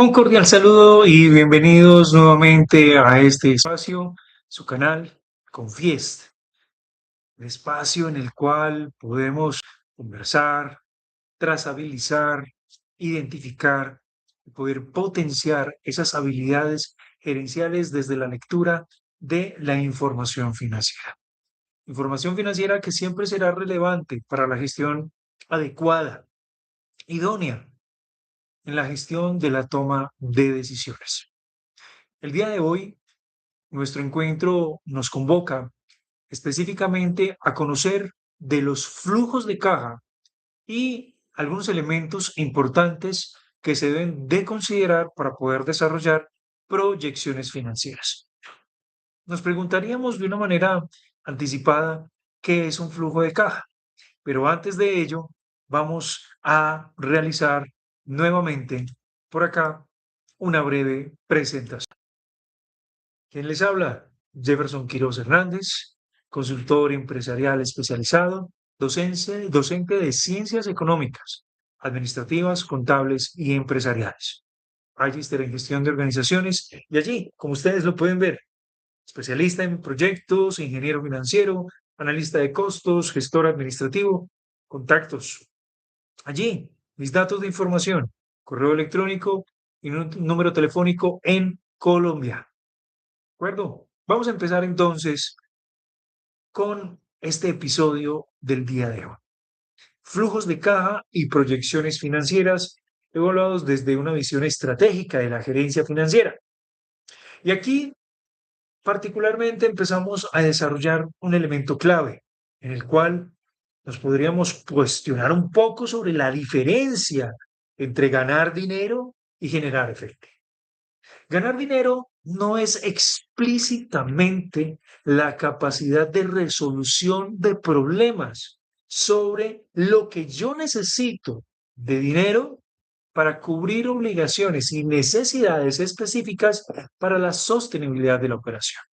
Un cordial saludo y bienvenidos nuevamente a este espacio, su canal Confiest, el espacio en el cual podemos conversar, trazabilizar, identificar y poder potenciar esas habilidades gerenciales desde la lectura de la información financiera. Información financiera que siempre será relevante para la gestión adecuada, idónea en la gestión de la toma de decisiones. El día de hoy, nuestro encuentro nos convoca específicamente a conocer de los flujos de caja y algunos elementos importantes que se deben de considerar para poder desarrollar proyecciones financieras. Nos preguntaríamos de una manera anticipada qué es un flujo de caja, pero antes de ello vamos a realizar nuevamente por acá una breve presentación. ¿Quién les habla? Jefferson Quiroz Hernández, consultor empresarial especializado, docente de ciencias económicas, administrativas, contables y empresariales. Magister en gestión de organizaciones y allí, como ustedes lo pueden ver, especialista en proyectos, ingeniero financiero, analista de costos, gestor administrativo, contactos. Allí, mis datos de información, correo electrónico y un número telefónico en Colombia. ¿De acuerdo? Vamos a empezar entonces con este episodio del día de hoy. Flujos de caja y proyecciones financieras evaluados desde una visión estratégica de la gerencia financiera. Y aquí particularmente empezamos a desarrollar un elemento clave en el cual nos podríamos cuestionar un poco sobre la diferencia entre ganar dinero y generar efectivo. Ganar dinero no es explícitamente la capacidad de resolución de problemas sobre lo que yo necesito de dinero para cubrir obligaciones y necesidades específicas para la sostenibilidad de la operación.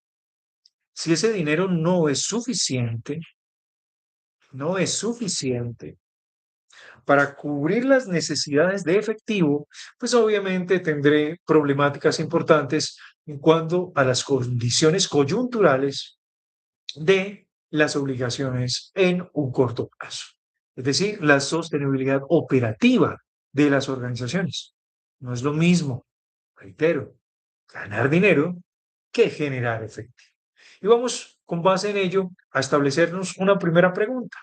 Si ese dinero no es suficiente para cubrir las necesidades de efectivo, pues obviamente tendré problemáticas importantes en cuanto a las condiciones coyunturales de las obligaciones en un corto plazo. Es decir, la sostenibilidad operativa de las organizaciones. No es lo mismo, reitero, ganar dinero que generar efectivo. Y vamos, con base en ello, a establecernos una primera pregunta.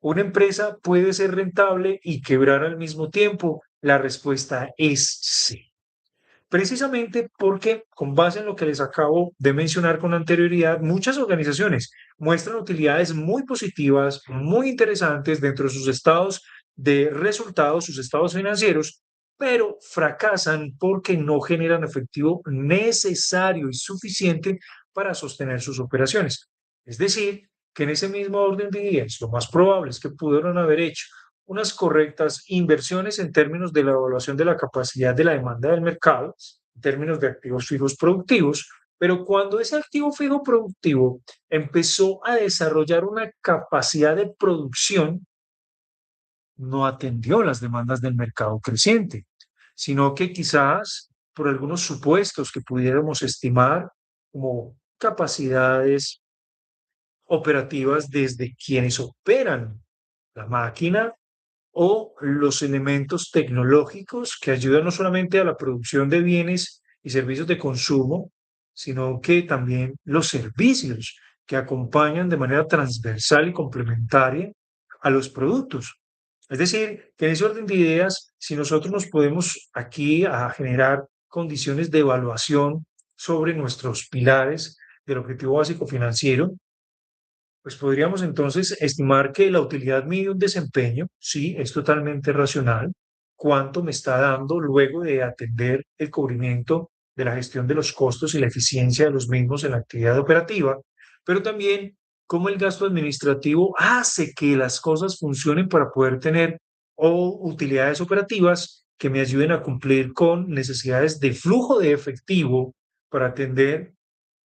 ¿Una empresa puede ser rentable y quebrar al mismo tiempo? La respuesta es sí. Precisamente porque, con base en lo que les acabo de mencionar con anterioridad, muchas organizaciones muestran utilidades muy positivas, muy interesantes dentro de sus estados de resultados, sus estados financieros, pero fracasan porque no generan efectivo necesario y suficiente para sostener sus operaciones. Es decir, que en ese mismo orden de ideas, lo más probable es que pudieron haber hecho unas correctas inversiones en términos de la evaluación de la capacidad de la demanda del mercado, en términos de activos fijos productivos, pero cuando ese activo fijo productivo empezó a desarrollar una capacidad de producción, no atendió las demandas del mercado creciente, sino que quizás por algunos supuestos que pudiéramos estimar como capacidades operativas desde quienes operan la máquina o los elementos tecnológicos que ayudan no solamente a la producción de bienes y servicios de consumo, sino que también los servicios que acompañan de manera transversal y complementaria a los productos. Es decir, que en ese orden de ideas, si nosotros nos podemos aquí a generar condiciones de evaluación sobre nuestros pilares del objetivo básico financiero, pues podríamos entonces estimar que la utilidad mide un desempeño, sí, es totalmente racional, cuánto me está dando luego de atender el cubrimiento de la gestión de los costos y la eficiencia de los mismos en la actividad operativa, pero también cómo el gasto administrativo hace que las cosas funcionen para poder tener utilidades operativas que me ayuden a cumplir con necesidades de flujo de efectivo para atender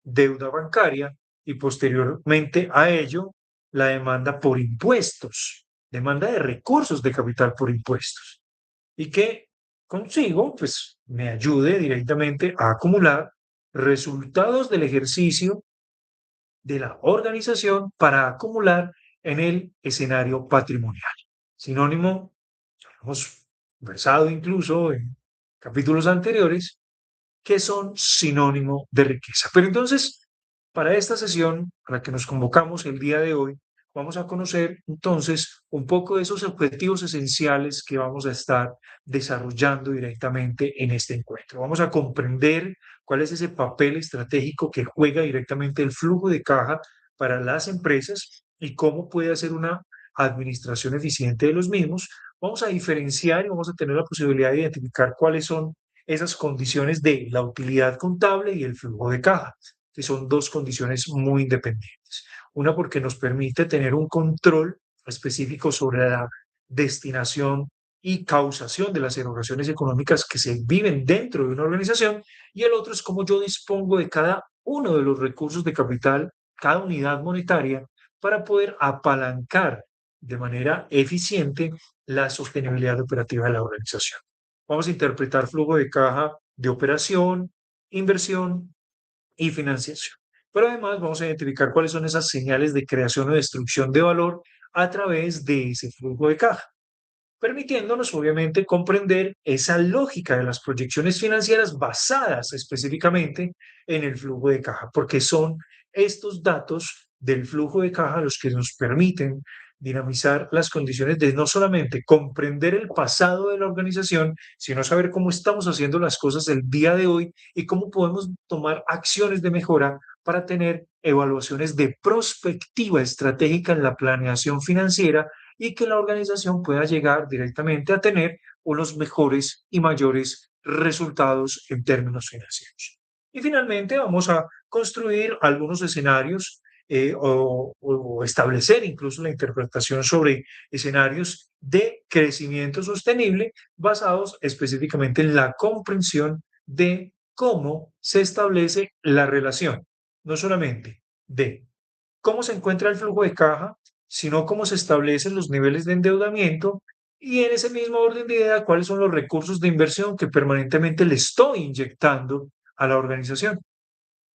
deuda bancaria y posteriormente a ello la demanda por impuestos, demanda de recursos de capital por impuestos. Y que consigo, pues me ayude directamente a acumular resultados del ejercicio de la organización para acumular en el escenario patrimonial. Sinónimo, hemos conversado incluso en capítulos anteriores, que son sinónimo de riqueza. Pero entonces, para esta sesión, para la que nos convocamos el día de hoy, vamos a conocer entonces un poco de esos objetivos esenciales que vamos a estar desarrollando directamente en este encuentro. Vamos a comprender cuál es ese papel estratégico que juega directamente el flujo de caja para las empresas y cómo puede hacer una administración eficiente de los mismos. Vamos a diferenciar y vamos a tener la posibilidad de identificar cuáles son esas condiciones de la utilidad contable y el flujo de caja, que son dos condiciones muy independientes. Una porque nos permite tener un control específico sobre la destinación y causación de las erogaciones económicas que se viven dentro de una organización, y el otro es cómo yo dispongo de cada uno de los recursos de capital, cada unidad monetaria, para poder apalancar de manera eficiente la sostenibilidad operativa de la organización. Vamos a interpretar flujo de caja de operación, inversión y financiación. Pero además vamos a identificar cuáles son esas señales de creación o destrucción de valor a través de ese flujo de caja, permitiéndonos obviamente comprender esa lógica de las proyecciones financieras basadas específicamente en el flujo de caja, porque son estos datos del flujo de caja los que nos permiten dinamizar las condiciones de no solamente comprender el pasado de la organización, sino saber cómo estamos haciendo las cosas el día de hoy y cómo podemos tomar acciones de mejora para tener evaluaciones de prospectiva estratégica en la planeación financiera y que la organización pueda llegar directamente a tener unos mejores y mayores resultados en términos financieros. Y finalmente vamos a construir algunos escenarios o establecer incluso la interpretación sobre escenarios de crecimiento sostenible basados específicamente en la comprensión de cómo se establece la relación, no solamente de cómo se encuentra el flujo de caja, sino cómo se establecen los niveles de endeudamiento y en ese mismo orden de idea, cuáles son los recursos de inversión que permanentemente le estoy inyectando a la organización.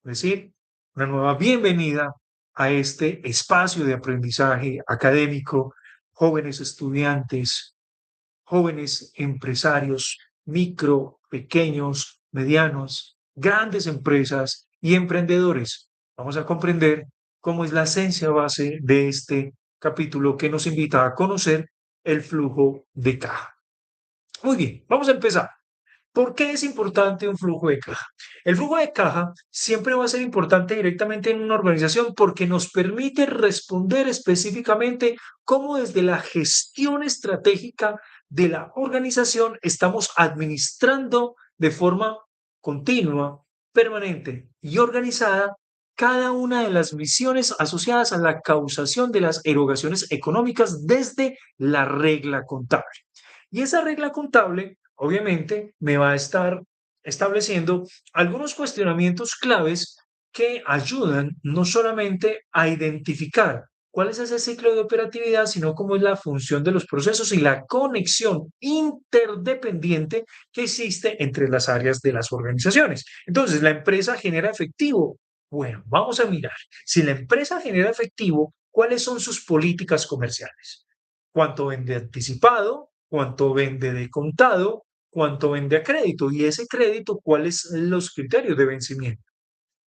Es decir, una nueva bienvenida a este espacio de aprendizaje académico, jóvenes estudiantes, jóvenes empresarios, micro, pequeños, medianos, grandes empresas y emprendedores. Vamos a comprender cómo es la esencia base de este capítulo que nos invita a conocer el flujo de caja. Muy bien, vamos a empezar. ¿Por qué es importante un flujo de caja? El flujo de caja siempre va a ser importante directamente en una organización porque nos permite responder específicamente cómo desde la gestión estratégica de la organización estamos administrando de forma continua, permanente y organizada cada una de las misiones asociadas a la causación de las erogaciones económicas desde la regla contable. Y esa regla contable, obviamente, me va a estar estableciendo algunos cuestionamientos claves que ayudan no solamente a identificar cuál es ese ciclo de operatividad, sino cómo es la función de los procesos y la conexión interdependiente que existe entre las áreas de las organizaciones. Entonces, ¿la empresa genera efectivo? Bueno, vamos a mirar. Si la empresa genera efectivo, ¿cuáles son sus políticas comerciales? ¿Cuánto vende anticipado? ¿Cuánto vende de contado? ¿Cuánto vende a crédito? Y ese crédito, ¿cuáles son los criterios de vencimiento?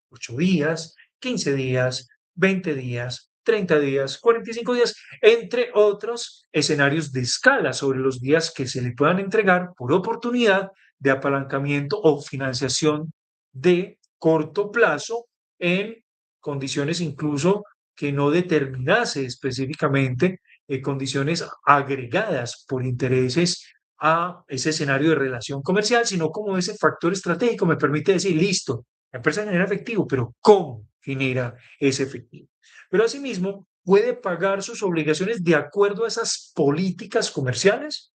8 días, 15 días, 20 días, 30 días, 45 días, entre otros escenarios de escala sobre los días que se le puedan entregar por oportunidad de apalancamiento o financiación de corto plazo en condiciones incluso que no determinase específicamente condiciones agregadas por intereses a ese escenario de relación comercial, sino como ese factor estratégico me permite decir, listo, la empresa genera efectivo, pero ¿cómo genera ese efectivo? Pero asimismo, puede pagar sus obligaciones de acuerdo a esas políticas comerciales,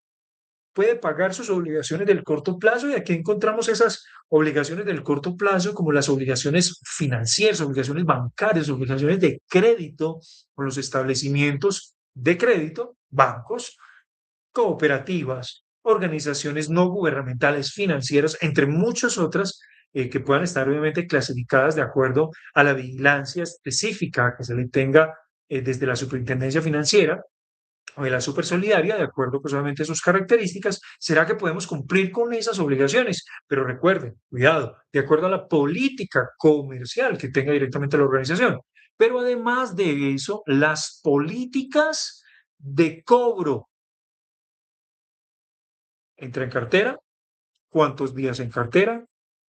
puede pagar sus obligaciones del corto plazo y aquí encontramos esas obligaciones del corto plazo como las obligaciones financieras, obligaciones bancarias, obligaciones de crédito con los establecimientos de crédito, bancos, cooperativas, organizaciones no gubernamentales financieras, entre muchas otras que puedan estar obviamente clasificadas de acuerdo a la vigilancia específica que se le tenga desde la superintendencia financiera o de la supersolidaria, de acuerdo pues obviamente a sus características, será que podemos cumplir con esas obligaciones. Pero recuerden, cuidado, de acuerdo a la política comercial que tenga directamente la organización. Pero además de eso, las políticas de cobro entra en cartera, cuántos días en cartera,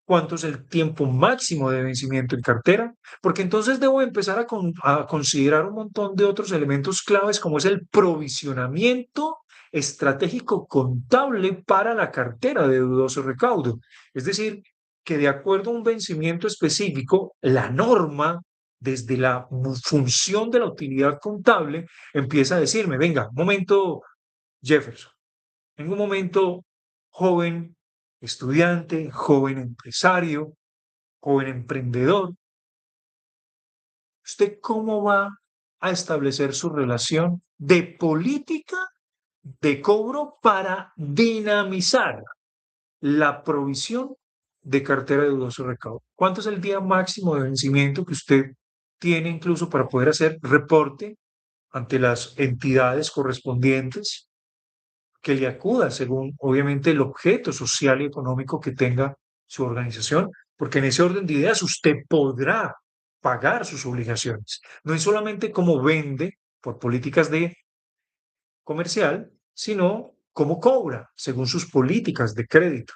cuánto es el tiempo máximo de vencimiento en cartera, porque entonces debo empezar a considerar un montón de otros elementos claves como es el provisionamiento estratégico contable para la cartera de dudoso recaudo. Es decir, que de acuerdo a un vencimiento específico, la norma desde la función de la utilidad contable empieza a decirme, venga, un momento, Jefferson. En un momento, joven estudiante, joven empresario, joven emprendedor, ¿usted cómo va a establecer su relación de política de cobro para dinamizar la provisión de cartera de dudoso recaudo? ¿Cuánto es el día máximo de vencimiento que usted tiene incluso para poder hacer reporte ante las entidades correspondientes que le acuda según, obviamente, el objeto social y económico que tenga su organización? Porque en ese orden de ideas usted podrá pagar sus obligaciones. No es solamente cómo vende por políticas de comercial, sino cómo cobra según sus políticas de crédito.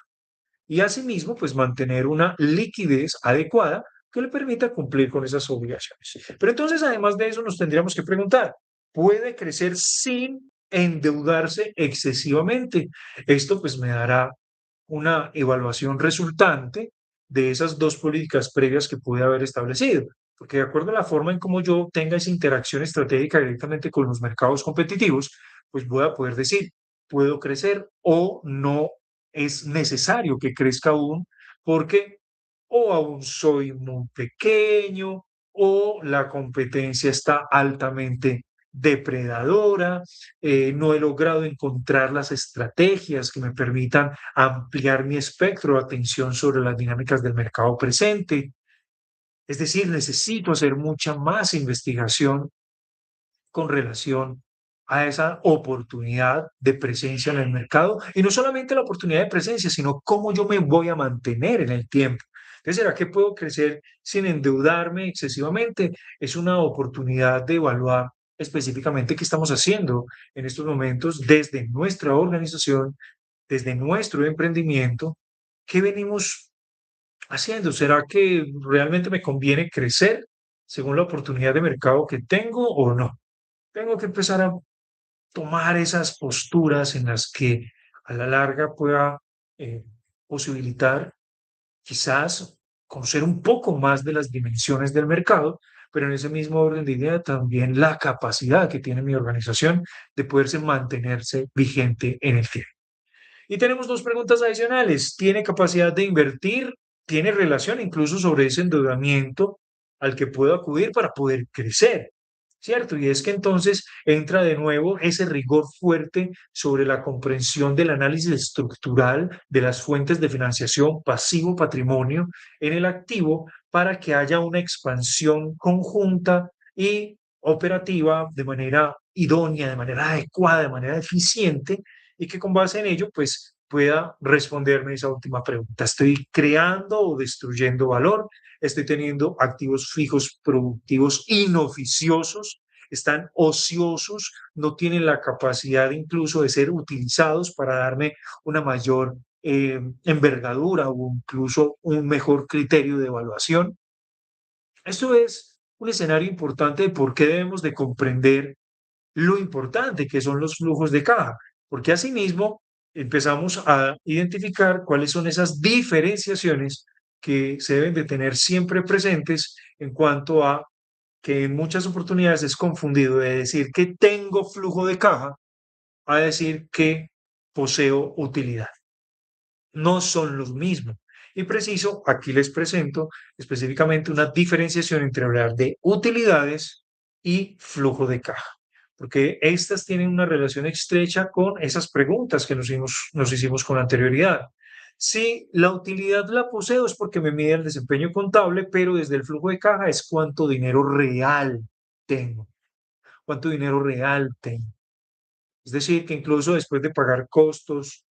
Y asimismo, pues mantener una liquidez adecuada que le permita cumplir con esas obligaciones. Pero entonces, además de eso, nos tendríamos que preguntar, ¿puede crecer sin endeudarse excesivamente? Esto pues me dará una evaluación resultante de esas dos políticas previas que pude haber establecido. Porque de acuerdo a la forma en cómo yo tenga esa interacción estratégica directamente con los mercados competitivos, pues voy a poder decir, puedo crecer o no es necesario que crezca aún porque o aún soy muy pequeño o la competencia está altamente depredadora, no he logrado encontrar las estrategias que me permitan ampliar mi espectro de atención sobre las dinámicas del mercado presente. Es decir, necesito hacer mucha más investigación con relación a esa oportunidad de presencia en el mercado y no solamente la oportunidad de presencia, sino cómo yo me voy a mantener en el tiempo. Entonces, ¿será que puedo crecer sin endeudarme excesivamente? Es una oportunidad de evaluar específicamente qué estamos haciendo en estos momentos desde nuestra organización, desde nuestro emprendimiento, qué venimos haciendo. ¿Será que realmente me conviene crecer según la oportunidad de mercado que tengo o no? Tengo que empezar a tomar esas posturas en las que a la larga pueda eh, posibilitar quizás conocer un poco más de las dimensiones del mercado, pero en ese mismo orden de idea también la capacidad que tiene mi organización de poderse mantenerse vigente en el tiempo. Y tenemos dos preguntas adicionales. ¿Tiene capacidad de invertir? ¿Tiene relación incluso sobre ese endeudamiento al que puedo acudir para poder crecer? ¿Cierto? Y es que entonces entra de nuevo ese rigor fuerte sobre la comprensión del análisis estructural de las fuentes de financiación pasivo-patrimonio en el activo para que haya una expansión conjunta y operativa de manera idónea, de manera adecuada, de manera eficiente y que con base en ello, pues pueda responderme esa última pregunta. ¿Estoy creando o destruyendo valor? ¿Estoy teniendo activos fijos productivos inoficiosos? ¿Están ociosos? ¿No tienen la capacidad incluso de ser utilizados para darme una mayor envergadura o incluso un mejor criterio de evaluación? Esto es un escenario importante de por qué debemos de comprender lo importante que son los flujos de caja, porque asimismo empezamos a identificar cuáles son esas diferenciaciones que se deben de tener siempre presentes en cuanto a que en muchas oportunidades es confundido de decir que tengo flujo de caja a decir que poseo utilidad. No son los mismos. Y preciso, aquí les presento específicamente una diferenciación entre hablar de utilidades y flujo de caja. porque estas tienen una relación estrecha con esas preguntas que nos hicimos con anterioridad. Si la utilidad la poseo es porque me mide el desempeño contable, pero desde el flujo de caja es cuánto dinero real tengo, cuánto dinero real tengo. Es decir, que incluso después de pagar costos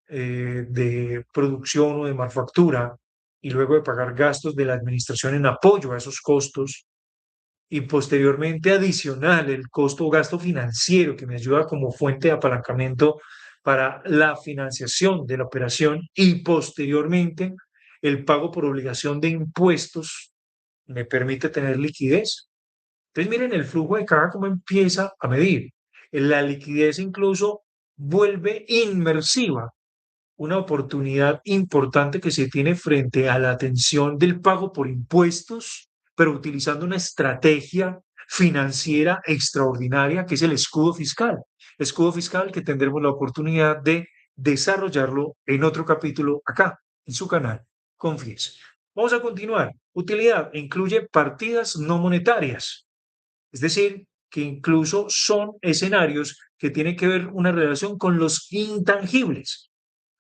de producción o de manufactura y luego de pagar gastos de la administración en apoyo a esos costos, y posteriormente adicional el costo o gasto financiero que me ayuda como fuente de apalancamiento para la financiación de la operación y posteriormente el pago por obligación de impuestos me permite tener liquidez. Entonces miren el flujo de caja cómo empieza a medir. La liquidez incluso vuelve inmersiva, una oportunidad importante que se tiene frente a la atención del pago por impuestos, pero utilizando una estrategia financiera extraordinaria que es el escudo fiscal. Escudo fiscal que tendremos la oportunidad de desarrollarlo en otro capítulo acá, en su canal. Confíes. Vamos a continuar. Utilidad incluye partidas no monetarias, es decir, que incluso son escenarios que tienen que ver una relación con los intangibles.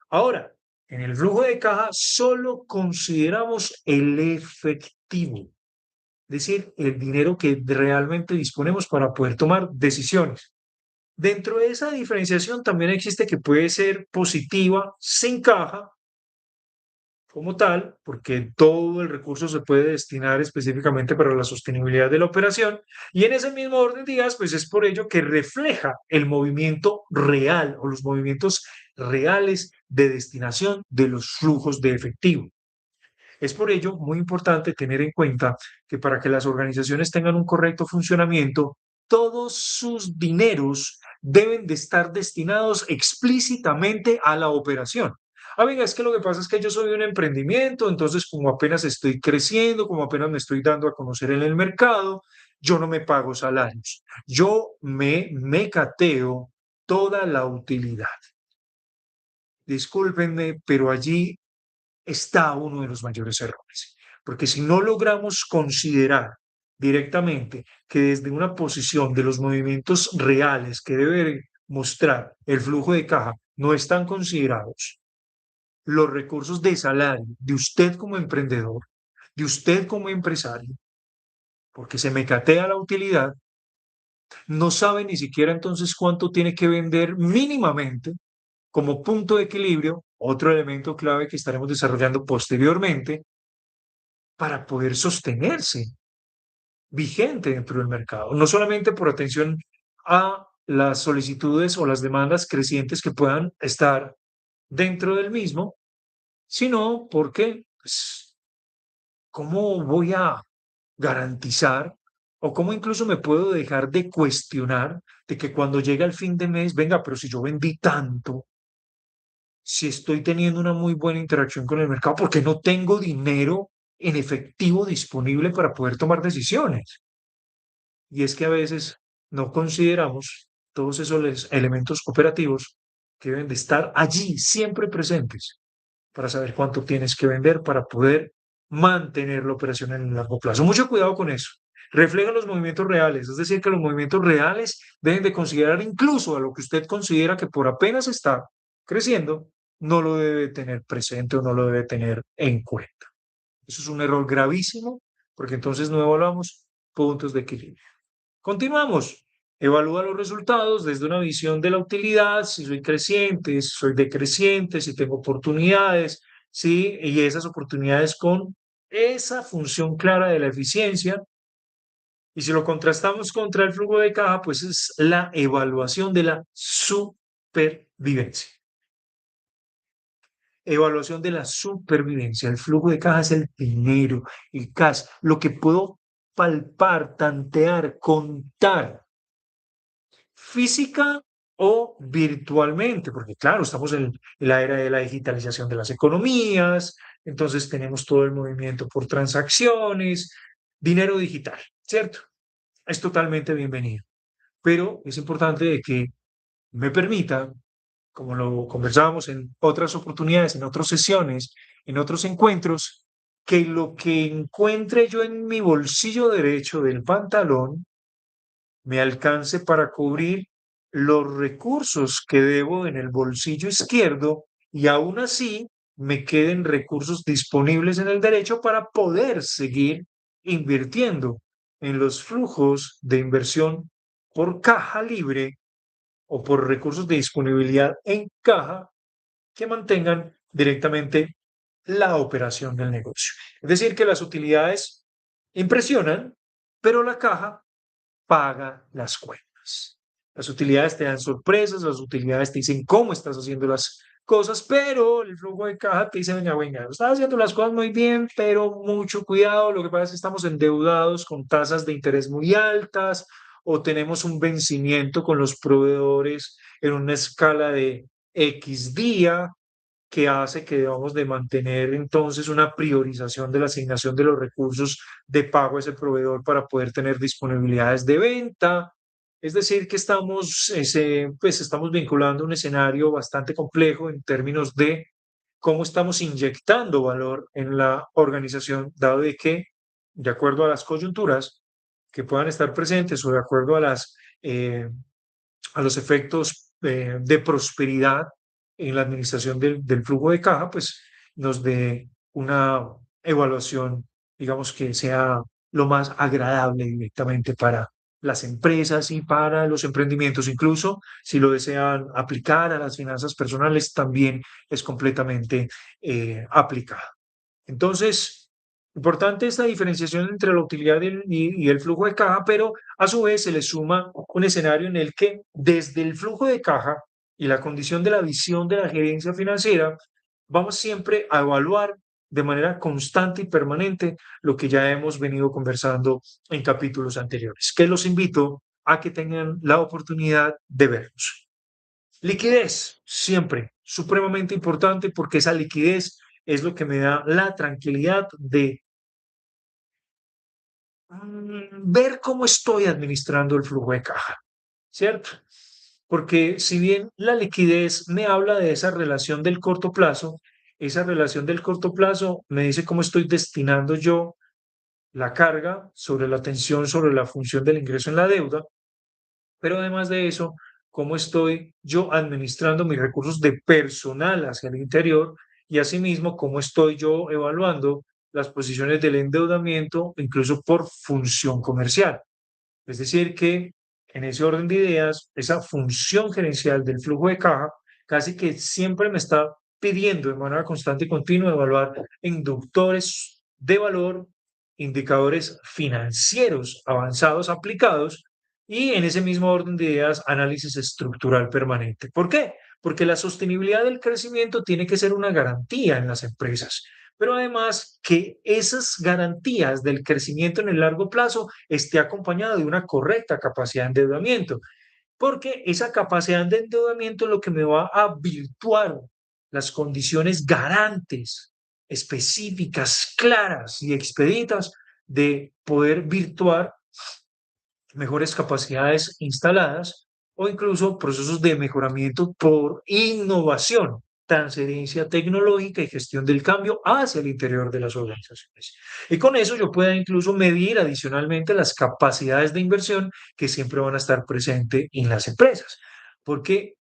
Ahora, en el flujo de caja solo consideramos el efectivo, es decir, el dinero que realmente disponemos para poder tomar decisiones. Dentro de esa diferenciación también existe que puede ser positiva sin caja como tal, porque todo el recurso se puede destinar específicamente para la sostenibilidad de la operación, y en ese mismo orden de ideas, pues es por ello que refleja el movimiento real o los movimientos reales de destinación de los flujos de efectivo. Es por ello muy importante tener en cuenta que para que las organizaciones tengan un correcto funcionamiento, todos sus dineros deben de estar destinados explícitamente a la operación. Ah, venga, es que lo que pasa es que yo soy un emprendimiento, entonces como apenas estoy creciendo, como apenas me estoy dando a conocer en el mercado, yo no me pago salarios. Yo me cateo toda la utilidad. Discúlpenme, pero allí está uno de los mayores errores. Porque si no logramos considerar directamente que desde una posición de los movimientos reales que debe mostrar el flujo de caja no están considerados los recursos de salario de usted como emprendedor, de usted como empresario, porque se me catea la utilidad, no sabe ni siquiera entonces cuánto tiene que vender mínimamente como punto de equilibrio, otro elemento clave que estaremos desarrollando posteriormente, para poder sostenerse vigente dentro del mercado, no solamente por atención a las solicitudes o las demandas crecientes que puedan estar dentro del mismo, sino porque, pues, ¿cómo voy a garantizar o cómo incluso me puedo dejar de cuestionar de que cuando llega el fin de mes, venga, pero si yo vendí tanto, si estoy teniendo una muy buena interacción con el mercado, porque no tengo dinero en efectivo disponible para poder tomar decisiones? Y es que a veces no consideramos todos esos elementos operativos que deben de estar allí, siempre presentes, para saber cuánto tienes que vender para poder mantener la operación en el largo plazo. Mucho cuidado con eso. Refleja los movimientos reales, es decir, que los movimientos reales deben de considerar incluso a lo que usted considera que por apenas está creciendo, no lo debe tener presente o no lo debe tener en cuenta. Eso es un error gravísimo porque entonces no evaluamos puntos de equilibrio. Continuamos. Evalúa los resultados desde una visión de la utilidad, si soy creciente, si soy decreciente, si tengo oportunidades, ¿sí? Y esas oportunidades con esa función clara de la eficiencia. Y si lo contrastamos contra el flujo de caja, pues es la evaluación de la supervivencia. Evaluación de la supervivencia. El flujo de caja es el dinero, el cash, lo que puedo palpar, tantear, contar física o virtualmente, porque claro, estamos en la era de la digitalización de las economías, entonces tenemos todo el movimiento por transacciones, dinero digital, ¿cierto? Es totalmente bienvenido, pero es importante de que me permita, como lo conversábamos en otras oportunidades, en otras sesiones, en otros encuentros, que lo que encuentre yo en mi bolsillo derecho del pantalón me alcance para cubrir los recursos que debo en el bolsillo izquierdo y aún así me queden recursos disponibles en el derecho para poder seguir invirtiendo en los flujos de inversión por caja libre o por recursos de disponibilidad en caja que mantengan directamente la operación del negocio. Es decir, que las utilidades impresionan, pero la caja paga las cuentas. Las utilidades te dan sorpresas, las utilidades te dicen cómo estás haciendo las cosas, pero el flujo de caja te dice, venga, venga, estás haciendo las cosas muy bien, pero mucho cuidado, lo que pasa es que estamos endeudados con tasas de interés muy altas o tenemos un vencimiento con los proveedores en una escala de X día que hace que debamos de mantener entonces una priorización de la asignación de los recursos de pago a ese proveedor para poder tener disponibilidades de venta. Es decir, que pues estamos vinculando un escenario bastante complejo en términos de cómo estamos inyectando valor en la organización, dado de que, de acuerdo a las coyunturas que puedan estar presentes o de acuerdo a los efectos de prosperidad en la administración del flujo de caja, pues nos dé una evaluación, digamos, que sea lo más agradable directamente para las empresas y para los emprendimientos. Incluso si lo desean aplicar a las finanzas personales, también es completamente aplicado. Entonces, importante esta diferenciación entre la utilidad y el flujo de caja, pero a su vez se le suma un escenario en el que desde el flujo de caja y la condición de la visión de la gerencia financiera, vamos siempre a evaluar de manera constante y permanente lo que ya hemos venido conversando en capítulos anteriores, que los invito a que tengan la oportunidad de verlos. Liquidez, siempre, supremamente importante porque esa liquidez es lo que me da la tranquilidad de ver cómo estoy administrando el flujo de caja, ¿cierto? Porque si bien la liquidez me habla de esa relación del corto plazo, esa relación del corto plazo me dice cómo estoy destinando yo la carga sobre la tensión, sobre la función del ingreso en la deuda, pero además de eso, cómo estoy yo administrando mis recursos de personal hacia el interior y asimismo cómo estoy yo evaluando las posiciones del endeudamiento, incluso por función comercial. Es decir, que en ese orden de ideas, esa función gerencial del flujo de caja casi que siempre me está pidiendo de manera constante y continua evaluar inductores de valor, indicadores financieros avanzados aplicados y en ese mismo orden de ideas, análisis estructural permanente. ¿Por qué? Porque la sostenibilidad del crecimiento tiene que ser una garantía en las empresas, pero además que esas garantías del crecimiento en el largo plazo esté acompañada de una correcta capacidad de endeudamiento, porque esa capacidad de endeudamiento es lo que me va a virtuar las condiciones garantes, específicas, claras y expeditas de poder virtuar mejores capacidades instaladas o incluso procesos de mejoramiento por innovación, transferencia tecnológica y gestión del cambio hacia el interior de las organizaciones. Y con eso yo pueda incluso medir adicionalmente las capacidades de inversión que siempre van a estar presentes en las empresas. Porque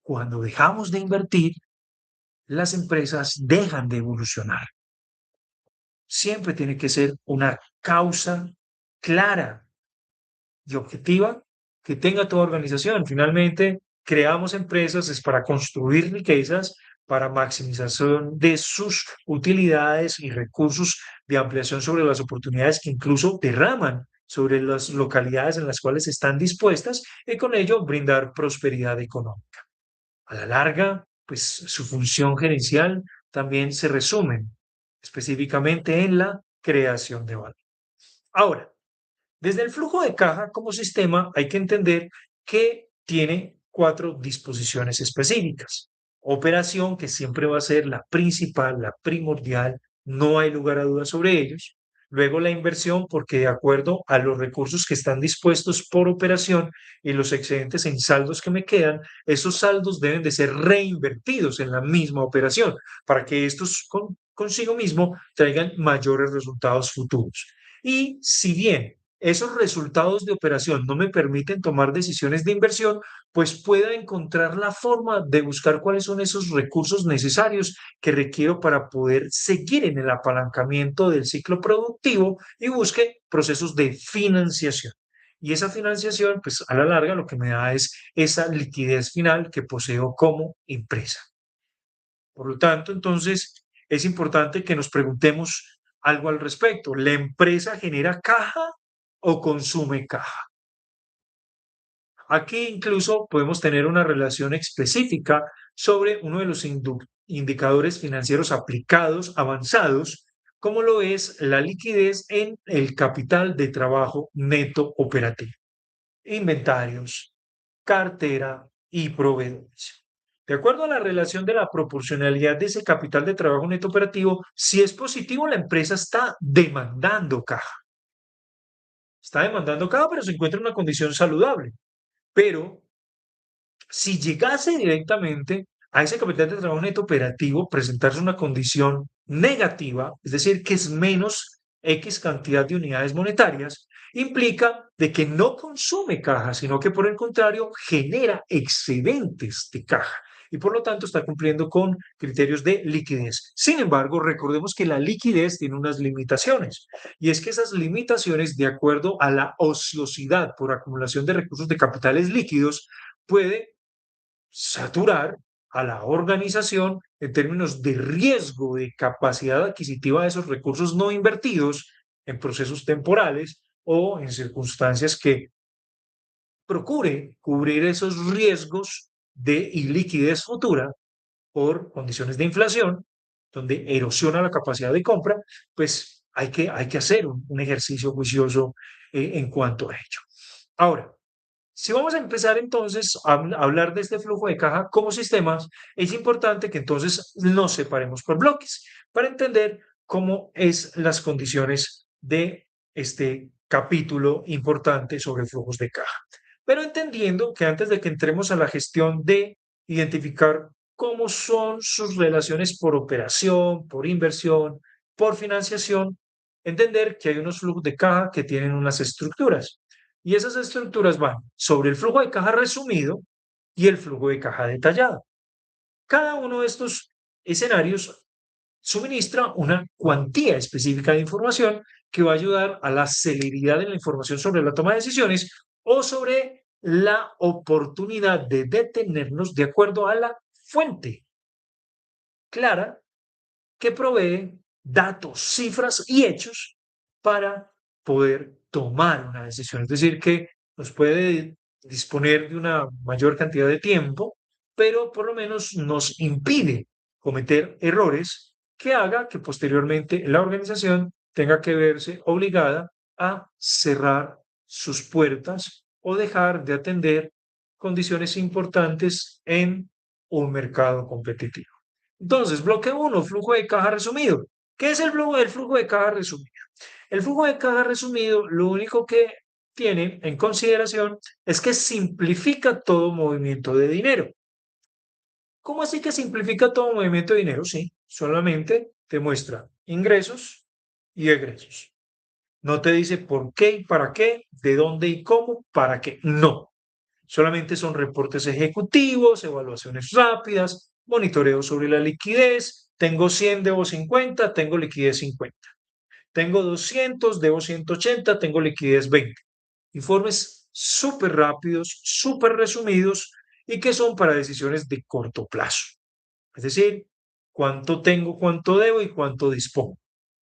cuando dejamos de invertir, las empresas dejan de evolucionar. Siempre tiene que ser una causa clara y objetiva que tenga toda organización. Finalmente, creamos empresas es para construir riquezas, para maximización de sus utilidades y recursos de ampliación sobre las oportunidades que incluso derraman sobre las localidades en las cuales están dispuestas y con ello brindar prosperidad económica. A la larga, pues su función gerencial también se resume específicamente en la creación de valor. Ahora, desde el flujo de caja como sistema hay que entender que tiene cuatro disposiciones específicas. Operación, que siempre va a ser la principal, la primordial, no hay lugar a dudas sobre ellos. Luego la inversión, porque de acuerdo a los recursos que están dispuestos por operación y los excedentes en saldos que me quedan, esos saldos deben de ser reinvertidos en la misma operación para que estos consigo mismo traigan mayores resultados futuros. Y si bien esos resultados de operación no me permiten tomar decisiones de inversión, pues pueda encontrar la forma de buscar cuáles son esos recursos necesarios que requiero para poder seguir en el apalancamiento del ciclo productivo y busque procesos de financiación. Y esa financiación, pues a la larga lo que me da es esa liquidez final que poseo como empresa. Por lo tanto, entonces, es importante que nos preguntemos algo al respecto. ¿La empresa genera caja o consume caja? Aquí incluso podemos tener una relación específica sobre uno de los indicadores financieros aplicados avanzados, como lo es la liquidez en el capital de trabajo neto operativo, inventarios, cartera y proveedores. De acuerdo a la relación de la proporcionalidad de ese capital de trabajo neto operativo, si es positivo, la empresa está demandando caja. Está demandando caja, pero se encuentra en una condición saludable. Pero si llegase directamente a ese capital de trabajo neto operativo presentarse una condición negativa, es decir, que es menos X cantidad de unidades monetarias, implica de que no consume caja, sino que por el contrario genera excedentes de caja y por lo tanto está cumpliendo con criterios de liquidez. Sin embargo, recordemos que la liquidez tiene unas limitaciones y es que esas limitaciones, de acuerdo a la ociosidad por acumulación de recursos de capitales líquidos, puede saturar a la organización en términos de riesgo de capacidad adquisitiva de esos recursos no invertidos en procesos temporales o en circunstancias que procure cubrir esos riesgos de iliquidez futura por condiciones de inflación, donde erosiona la capacidad de compra, pues hay que hacer un ejercicio juicioso en cuanto a ello. Ahora, si vamos a empezar entonces a hablar de este flujo de caja como sistemas, es importante que entonces nos separemos por bloques para entender cómo es las condiciones de este capítulo importante sobre flujos de caja. Pero entendiendo que antes de que entremos a la gestión de identificar cómo son sus relaciones por operación, por inversión, por financiación, entender que hay unos flujos de caja que tienen unas estructuras. Y esas estructuras van sobre el flujo de caja resumido y el flujo de caja detallado. Cada uno de estos escenarios suministra una cuantía específica de información que va a ayudar a la celeridad de la información sobre la toma de decisiones o sobre la oportunidad de detenernos de acuerdo a la fuente clara que provee datos, cifras y hechos para poder tomar una decisión. Es decir, que nos puede disponer de una mayor cantidad de tiempo, pero por lo menos nos impide cometer errores que haga que posteriormente la organización tenga que verse obligada a cerrar sus puertas o dejar de atender condiciones importantes en un mercado competitivo. Entonces, bloque uno, flujo de caja resumido. ¿Qué es el flujo de caja resumido? El flujo de caja resumido, lo único que tiene en consideración es que simplifica todo movimiento de dinero. ¿Cómo así que simplifica todo movimiento de dinero? Sí, solamente te muestra ingresos y egresos. No te dice por qué y para qué, de dónde y cómo, para qué. No. Solamente son reportes ejecutivos, evaluaciones rápidas, monitoreo sobre la liquidez. Tengo 100, debo 50, tengo liquidez 50. Tengo 200, debo 180, tengo liquidez 20. Informes súper rápidos, súper resumidos y que son para decisiones de corto plazo. Es decir, cuánto tengo, cuánto debo y cuánto dispongo.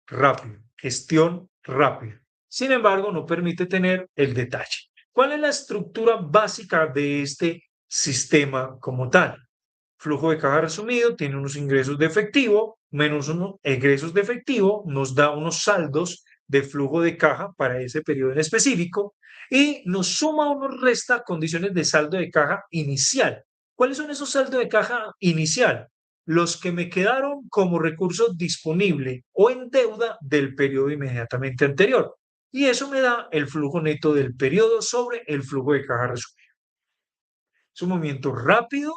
Rápido, gestión rápida. Sin embargo, no permite tener el detalle. ¿Cuál es la estructura básica de este sistema como tal? Flujo de caja resumido tiene unos ingresos de efectivo menos unos egresos de efectivo, nos da unos saldos de flujo de caja para ese periodo en específico y nos suma o nos resta condiciones de saldo de caja inicial. ¿Cuáles son esos saldos de caja inicial? Los que me quedaron como recurso disponible o en deuda del periodo inmediatamente anterior. Y eso me da el flujo neto del periodo sobre el flujo de caja resumido. Es un movimiento rápido,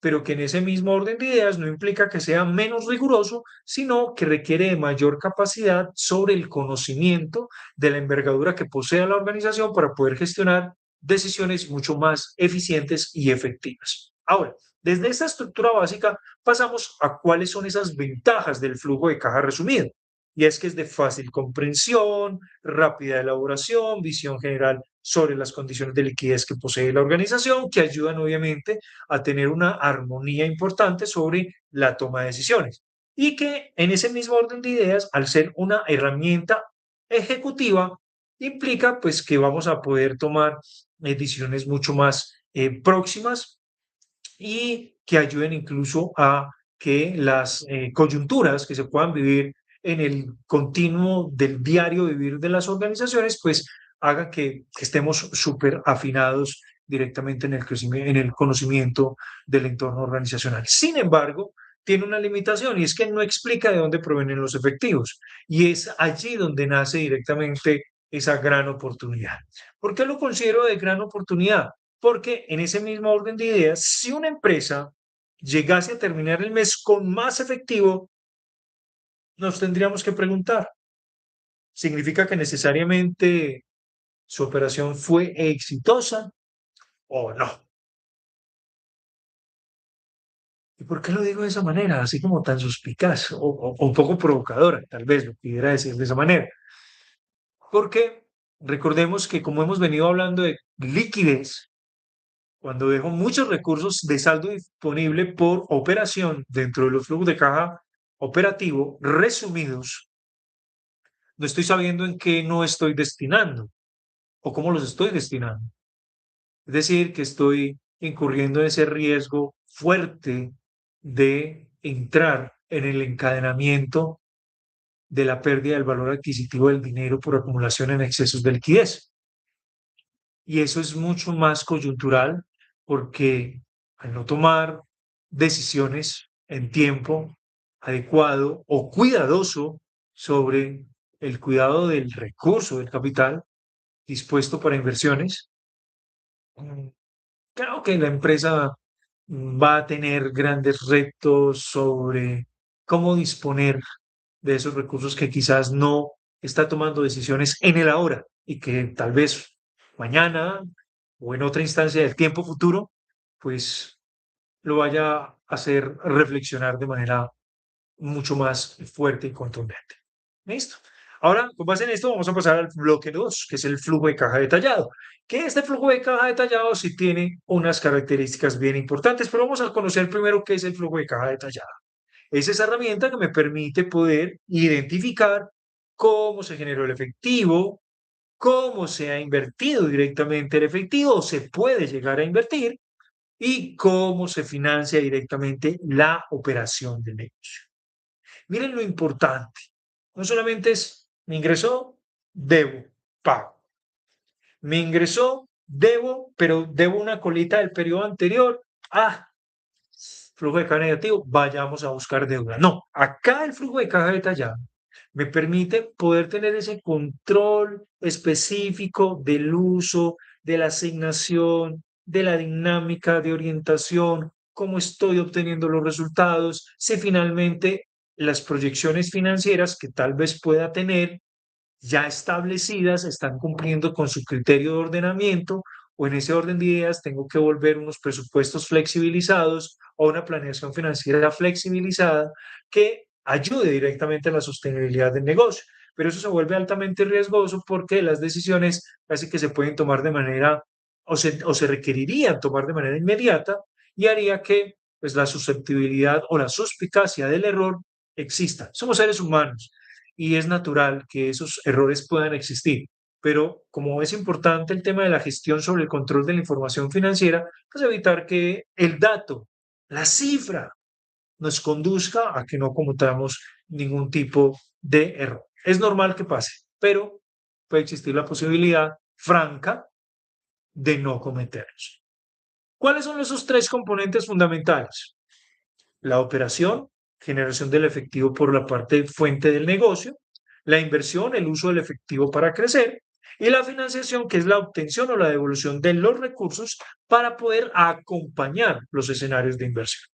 pero que en ese mismo orden de ideas no implica que sea menos riguroso, sino que requiere de mayor capacidad sobre el conocimiento de la envergadura que posea la organización para poder gestionar decisiones mucho más eficientes y efectivas. Ahora, desde esta estructura básica pasamos a cuáles son esas ventajas del flujo de caja resumido. Y es que es de fácil comprensión, rápida elaboración, visión general sobre las condiciones de liquidez que posee la organización, que ayudan obviamente a tener una armonía importante sobre la toma de decisiones. Y que en ese mismo orden de ideas, al ser una herramienta ejecutiva, implica pues que vamos a poder tomar decisiones mucho más próximas y que ayuden incluso a que las coyunturas que se puedan vivir en el continuo del diario vivir de las organizaciones, pues hagan que estemos súper afinados directamente en el crecimiento, en el conocimiento del entorno organizacional. Sin embargo, tiene una limitación y es que no explica de dónde provienen los efectivos. Y es allí donde nace directamente esa gran oportunidad. ¿Por qué lo considero de gran oportunidad? Porque en ese mismo orden de ideas, si una empresa llegase a terminar el mes con más efectivo, nos tendríamos que preguntar, ¿significa que necesariamente su operación fue exitosa o no? ¿Y por qué lo digo de esa manera? Así como tan suspicaz o un poco provocadora, tal vez lo pudiera decir de esa manera. Porque recordemos que como hemos venido hablando de liquidez, cuando dejo muchos recursos de saldo disponible por operación dentro de los flujos de caja operativo resumidos, no estoy sabiendo en qué no estoy destinando o cómo los estoy destinando. Es decir, que estoy incurriendo en ese riesgo fuerte de entrar en el encadenamiento de la pérdida del valor adquisitivo del dinero por acumulación en excesos de liquidez. Y eso es mucho más coyuntural porque al no tomar decisiones en tiempo adecuado o cuidadoso sobre el cuidado del recurso del capital dispuesto para inversiones, mm, creo que la empresa va a tener grandes retos sobre cómo disponer de esos recursos que quizás no está tomando decisiones en el ahora y que tal vez mañana o en otra instancia del tiempo futuro, pues lo vaya a hacer reflexionar de manera mucho más fuerte y contundente. ¿Listo? Ahora, con base en esto, vamos a pasar al bloque 2, que es el flujo de caja detallado. Que este flujo de caja detallado sí tiene unas características bien importantes, pero vamos a conocer primero qué es el flujo de caja detallado. Es esa herramienta que me permite poder identificar cómo se generó el efectivo, cómo se ha invertido directamente el efectivo o se puede llegar a invertir y cómo se financia directamente la operación del negocio. Miren lo importante. No solamente es, me ingresó, debo, pago. Me ingresó, debo, pero debo una colita del periodo anterior. Ah, flujo de caja negativo, vayamos a buscar deuda. No, acá el flujo de caja detallado me permite poder tener ese control específico del uso, de la asignación, de la dinámica de orientación, cómo estoy obteniendo los resultados, si finalmente las proyecciones financieras que tal vez pueda tener ya establecidas están cumpliendo con su criterio de ordenamiento o en ese orden de ideas tengo que volver unos presupuestos flexibilizados o una planeación financiera flexibilizada que ayude directamente a la sostenibilidad del negocio. Pero eso se vuelve altamente riesgoso porque las decisiones casi que se pueden tomar de manera o se requerirían tomar de manera inmediata y haría que pues, la susceptibilidad o la suspicacia del error exista. Somos seres humanos y es natural que esos errores puedan existir. Pero como es importante el tema de la gestión sobre el control de la información financiera, pues evitar que el dato, la cifra, nos conduzca a que no cometamos ningún tipo de error. Es normal que pase, pero puede existir la posibilidad franca de no cometerlos. ¿Cuáles son esos tres componentes fundamentales? La operación, generación del efectivo por la parte fuente del negocio, la inversión, el uso del efectivo para crecer Y la financiación, que es la obtención o la devolución de los recursos para poder acompañar los escenarios de inversión.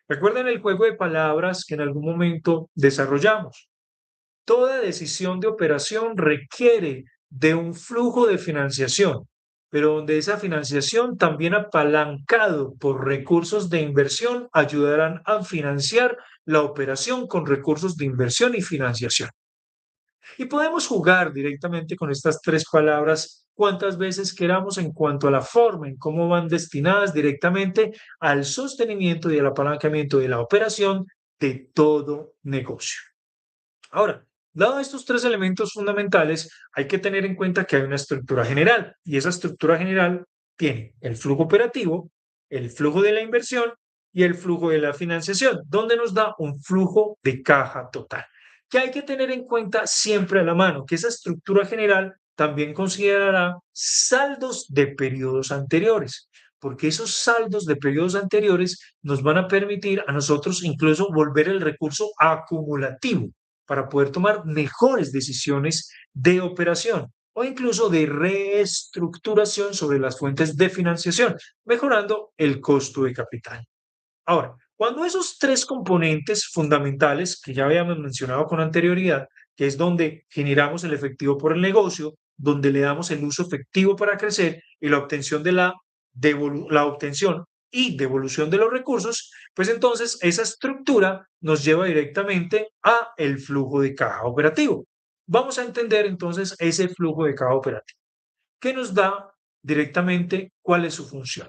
Recuerden el juego de palabras que en algún momento desarrollamos. Toda decisión de operación requiere de un flujo de financiación, pero donde esa financiación, también apalancado por recursos de inversión, ayudarán a financiar la operación con recursos de inversión y financiación. Y podemos jugar directamente con estas tres palabras cuantas veces queramos en cuanto a la forma, en cómo van destinadas directamente al sostenimiento y al apalancamiento de la operación de todo negocio. Ahora, dado estos tres elementos fundamentales, hay que tener en cuenta que hay una estructura general y esa estructura general tiene el flujo operativo, el flujo de la inversión y el flujo de la financiación, donde nos da un flujo de caja total. Que hay que tener en cuenta siempre a la mano, que esa estructura general también considerará saldos de periodos anteriores, porque esos saldos de periodos anteriores nos van a permitir a nosotros incluso volver el recurso acumulativo para poder tomar mejores decisiones de operación o incluso de reestructuración sobre las fuentes de financiación, mejorando el costo de capital. Ahora, cuando esos tres componentes fundamentales que ya habíamos mencionado con anterioridad, que es donde generamos el efectivo por el negocio, donde le damos el uso efectivo para crecer y la obtención de la obtención y devolución de los recursos, pues entonces esa estructura nos lleva directamente a el flujo de caja operativo. Vamos a entender entonces ese flujo de caja operativo, que nos da directamente cuál es su función.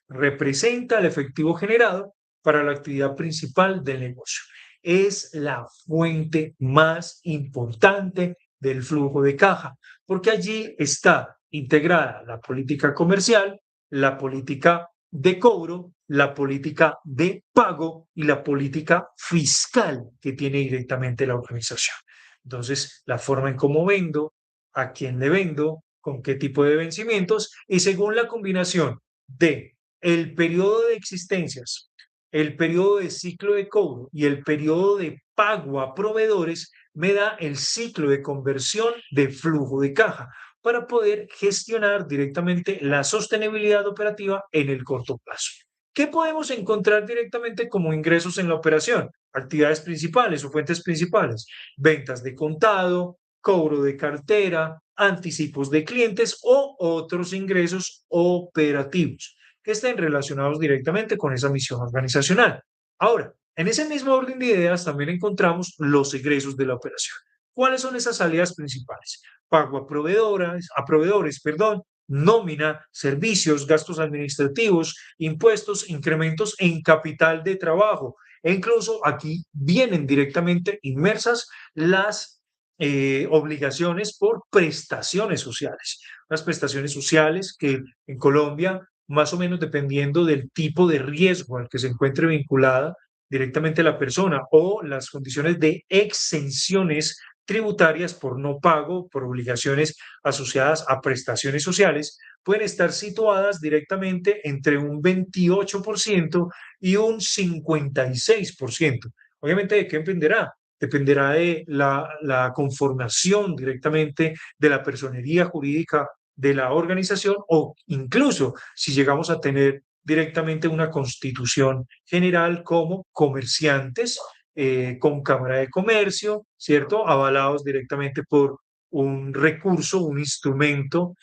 Representa el efectivo generado para la actividad principal del negocio. Es la fuente más importante del flujo de caja, porque allí está integrada la política comercial, la política de cobro, la política de pago y la política fiscal que tiene directamente la organización. Entonces, la forma en cómo vendo, a quién le vendo, con qué tipo de vencimientos y según la combinación de el periodo de existencias, el periodo de ciclo de cobro y el periodo de pago a proveedores me da el ciclo de conversión de flujo de caja para poder gestionar directamente la sostenibilidad operativa en el corto plazo. ¿Qué podemos encontrar directamente como ingresos en la operación? Actividades principales o fuentes principales, ventas de contado, cobro de cartera, anticipos de clientes o otros ingresos operativos que estén relacionados directamente con esa misión organizacional. Ahora, en ese mismo orden de ideas también encontramos los egresos de la operación. ¿Cuáles son esas salidas principales? Pago a proveedores, perdón, nómina, servicios, gastos administrativos, impuestos, incrementos en capital de trabajo. E incluso aquí vienen directamente inmersas las obligaciones por prestaciones sociales. Las prestaciones sociales que en Colombia más o menos dependiendo del tipo de riesgo al que se encuentre vinculada directamente la persona o las condiciones de exenciones tributarias por no pago, por obligaciones asociadas a prestaciones sociales, pueden estar situadas directamente entre un 28% y un 56%. Obviamente, ¿de qué dependerá? Dependerá de la conformación directamente de la personería jurídica de la organización o incluso si llegamos a tener directamente una constitución general como comerciantes con Cámara de Comercio, ¿cierto? Avalados directamente por un recurso, un instrumento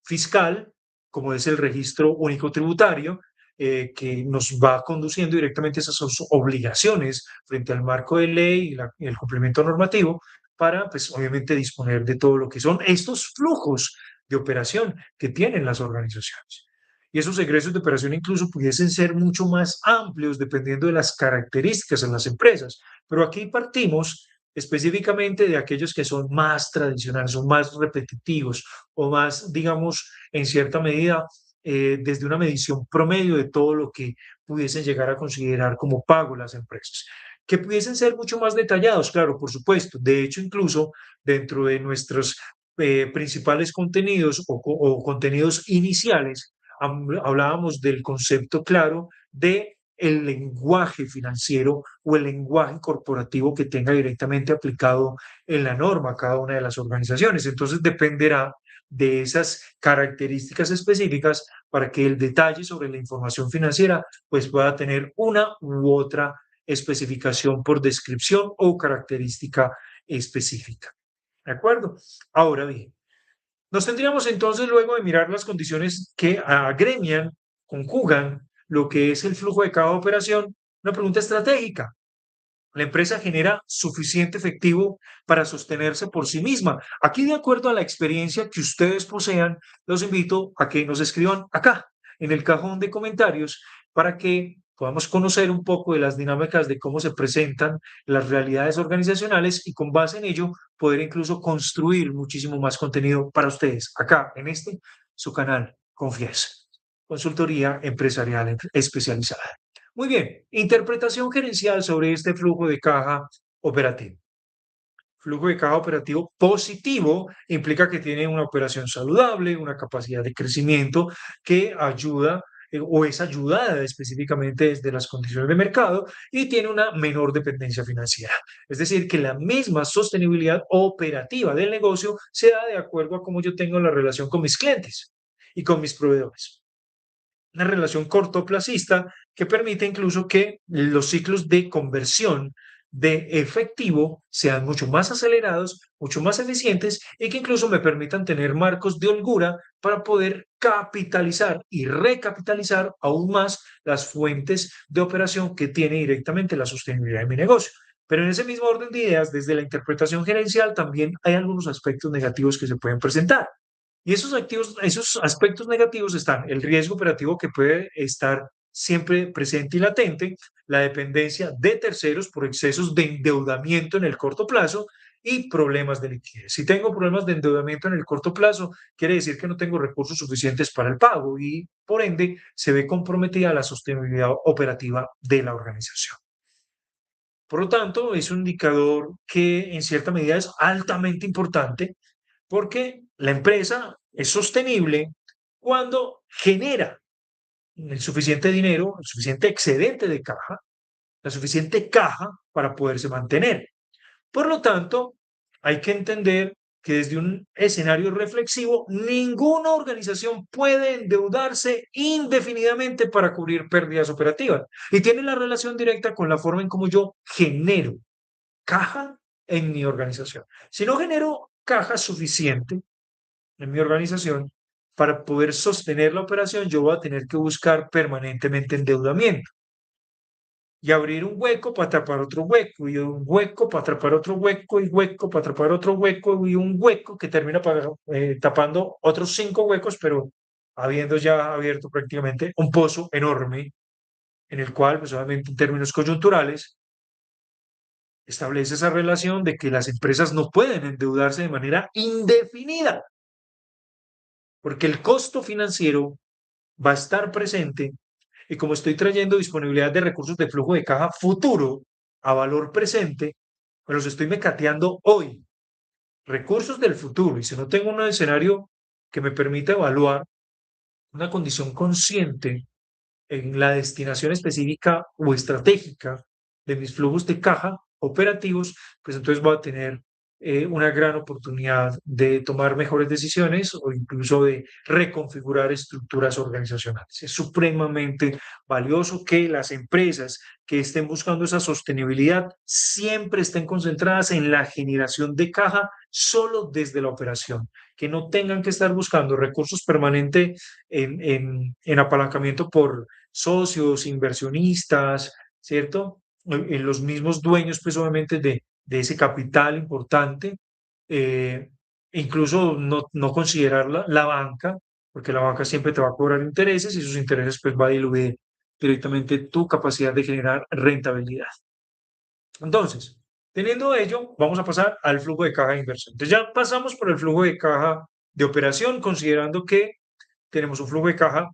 fiscal, como es el registro único tributario, que nos va conduciendo directamente a esas obligaciones frente al marco de ley y el cumplimiento normativo para, pues, obviamente, disponer de todo lo que son estos flujos de operación que tienen las organizaciones. Y esos egresos de operación incluso pudiesen ser mucho más amplios dependiendo de las características en las empresas. Pero aquí partimos específicamente de aquellos que son más tradicionales, son más repetitivos o más, digamos, en cierta medida, desde una medición promedio de todo lo que pudiesen llegar a considerar como pago las empresas que pudiesen ser mucho más detallados, claro, por supuesto. De hecho, incluso dentro de nuestros principales contenidos o contenidos iniciales, hablábamos del concepto claro de el lenguaje financiero o el lenguaje corporativo que tenga directamente aplicado en la norma cada una de las organizaciones. Entonces dependerá de esas características específicas para que el detalle sobre la información financiera pues pueda tener una u otra especificación por descripción o característica específica. ¿De acuerdo? Ahora bien, nos tendríamos entonces luego de mirar las condiciones que agremian, conjugan lo que es el flujo de cada operación, una pregunta estratégica. La empresa genera suficiente efectivo para sostenerse por sí misma. Aquí, de acuerdo a la experiencia que ustedes posean, los invito a que nos escriban acá, en el cajón de comentarios, para que podamos conocer un poco de las dinámicas de cómo se presentan las realidades organizacionales y con base en ello poder incluso construir muchísimo más contenido para ustedes acá en este, su canal Confiesa, consultoría empresarial especializada. Muy bien, interpretación gerencial sobre este flujo de caja operativo. Flujo de caja operativo positivo implica que tiene una operación saludable, una capacidad de crecimiento que ayuda o es ayudada específicamente desde las condiciones de mercado y tiene una menor dependencia financiera. Es decir, que la misma sostenibilidad operativa del negocio se da de acuerdo a cómo yo tengo la relación con mis clientes y con mis proveedores, una relación cortoplacista que permite incluso que los ciclos de conversión de efectivo sean mucho más acelerados, mucho más eficientes y que incluso me permitan tener marcos de holgura para poder capitalizar y recapitalizar aún más las fuentes de operación que tiene directamente la sostenibilidad de mi negocio. Pero en ese mismo orden de ideas, desde la interpretación gerencial, también hay algunos aspectos negativos que se pueden presentar. Y esos aspectos negativos están el riesgo operativo que puede estar siempre presente y latente, la dependencia de terceros por excesos de endeudamiento en el corto plazo y problemas de liquidez. Si tengo problemas de endeudamiento en el corto plazo, quiere decir que no tengo recursos suficientes para el pago y por ende se ve comprometida la sostenibilidad operativa de la organización. Por lo tanto, es un indicador que en cierta medida es altamente importante porque la empresa es sostenible cuando genera el suficiente dinero, el suficiente excedente de caja, la suficiente caja para poderse mantener. Por lo tanto, hay que entender que desde un escenario reflexivo, ninguna organización puede endeudarse indefinidamente para cubrir pérdidas operativas. Y tiene la relación directa con la forma en cómo yo genero caja en mi organización. Si no genero caja suficiente, en mi organización, para poder sostener la operación, yo voy a tener que buscar permanentemente endeudamiento y abrir un hueco para atrapar otro hueco y un hueco para atrapar otro hueco y hueco para atrapar otro hueco y un hueco que termina tapando otros 5 huecos, pero habiendo ya abierto prácticamente un pozo enorme en el cual, pues obviamente en términos coyunturales, establece esa relación de que las empresas no pueden endeudarse de manera indefinida, porque el costo financiero va a estar presente y como estoy trayendo disponibilidad de recursos de flujo de caja futuro a valor presente, pues los estoy mecateando hoy, recursos del futuro. Y si no tengo un escenario que me permita evaluar una condición consciente en la destinación específica o estratégica de mis flujos de caja operativos, pues entonces voy a tener una gran oportunidad de tomar mejores decisiones o incluso de reconfigurar estructuras organizacionales. Es supremamente valioso que las empresas que estén buscando esa sostenibilidad siempre estén concentradas en la generación de caja solo desde la operación, que no tengan que estar buscando recursos permanentes en apalancamiento por socios, inversionistas, ¿cierto? En los mismos dueños, pues obviamente, de ese capital importante, eh, incluso no considerar la banca, porque la banca siempre te va a cobrar intereses y esos intereses pues va a diluir directamente tu capacidad de generar rentabilidad. Entonces, teniendo ello, vamos a pasar al flujo de caja de inversión. Entonces ya pasamos por el flujo de caja de operación, considerando que tenemos un flujo de caja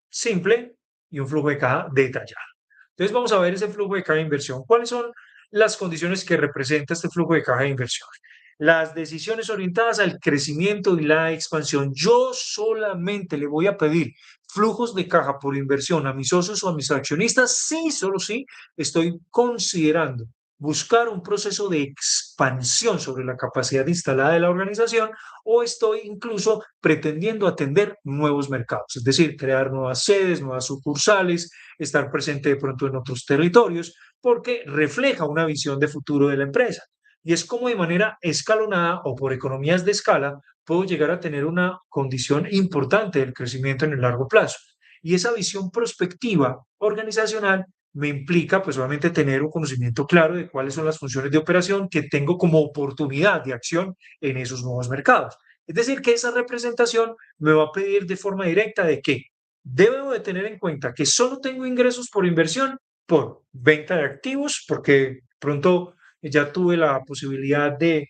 simple y un flujo de caja detallado. Entonces vamos a ver ese flujo de caja de inversión. ¿Cuáles son las condiciones que representa este flujo de caja de inversión? las decisiones orientadas al crecimiento y la expansión. Yo solamente le voy a pedir flujos de caja por inversión a mis socios o a mis accionistas, sí, solo sí, estoy considerando buscar un proceso de expansión sobre la capacidad instalada de la organización o estoy incluso pretendiendo atender nuevos mercados, es decir, crear nuevas sedes, nuevas sucursales, estar presente de pronto en otros territorios, porque refleja una visión de futuro de la empresa. Y es como de manera escalonada o por economías de escala puedo llegar a tener una condición importante del crecimiento en el largo plazo. Y esa visión prospectiva organizacional me implica, pues obviamente, tener un conocimiento claro de cuáles son las funciones de operación que tengo como oportunidad de acción en esos nuevos mercados. Es decir, que esa representación me va a pedir de forma directa de que debo de tener en cuenta que solo tengo ingresos por inversión, por venta de activos, porque pronto ya tuve la posibilidad de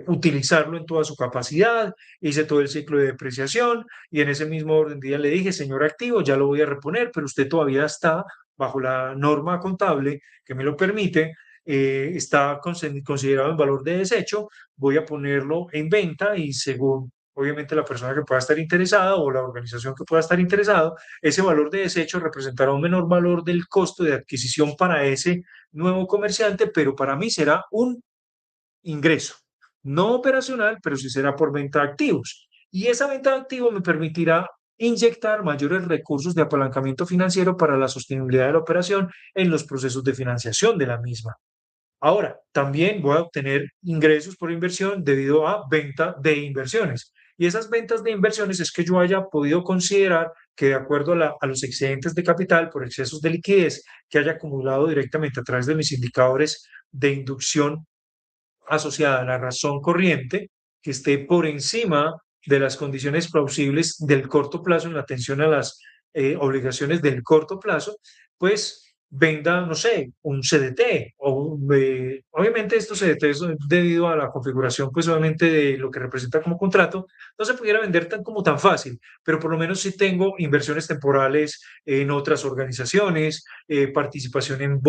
utilizarlo en toda su capacidad, hice todo el ciclo de depreciación y en ese mismo orden de día le dije, señor activo, ya lo voy a reponer, pero usted todavía está bajo la norma contable que me lo permite, está considerado en valor de desecho, voy a ponerlo en venta y según obviamente la persona que pueda estar interesada o la organización que pueda estar interesado, ese valor de desecho representará un menor valor del costo de adquisición para ese nuevo comerciante, pero para mí será un ingreso, no operacional, pero sí será por venta de activos. Y esa venta de activos me permitirá inyectar mayores recursos de apalancamiento financiero para la sostenibilidad de la operación en los procesos de financiación de la misma. Ahora, también voy a obtener ingresos por inversión debido a venta de inversiones. Y esas ventas de inversiones es que yo haya podido considerar que de acuerdo a los excedentes de capital por excesos de liquidez que haya acumulado directamente a través de mis indicadores de inducción asociada a la razón corriente, que esté por encima de las condiciones plausibles del corto plazo en la atención a las obligaciones del corto plazo, pues venda, no sé, un CDT obviamente estos CDTs debido a la configuración, pues obviamente de lo que representa como contrato, no se pudiera vender tan como tan fácil, pero por lo menos si tengo inversiones temporales en otras organizaciones, participación en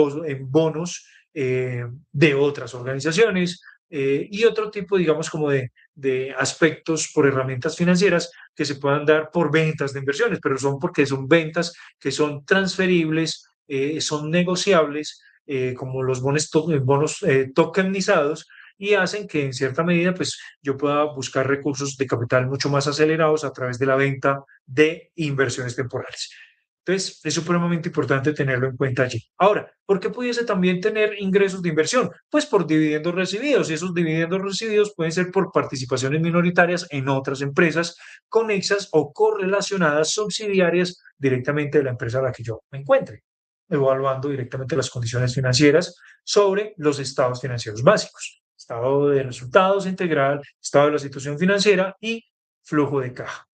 bonos de otras organizaciones y otro tipo, digamos, como de aspectos por herramientas financieras que se puedan dar por ventas de inversiones, pero son porque son ventas que son transferibles, son negociables, como los bonos tokenizados y hacen que en cierta medida pues yo pueda buscar recursos de capital mucho más acelerados a través de la venta de inversiones temporales. Entonces, es supremamente importante tenerlo en cuenta allí. Ahora, ¿por qué pudiese también tener ingresos de inversión? Pues por dividendos recibidos, y esos dividendos recibidos pueden ser por participaciones minoritarias en otras empresas conexas o correlacionadas subsidiarias directamente de la empresa a la que yo me encuentre, evaluando directamente las condiciones financieras sobre los estados financieros básicos, estado de resultados integral, estado de la situación financiera y flujo de caja.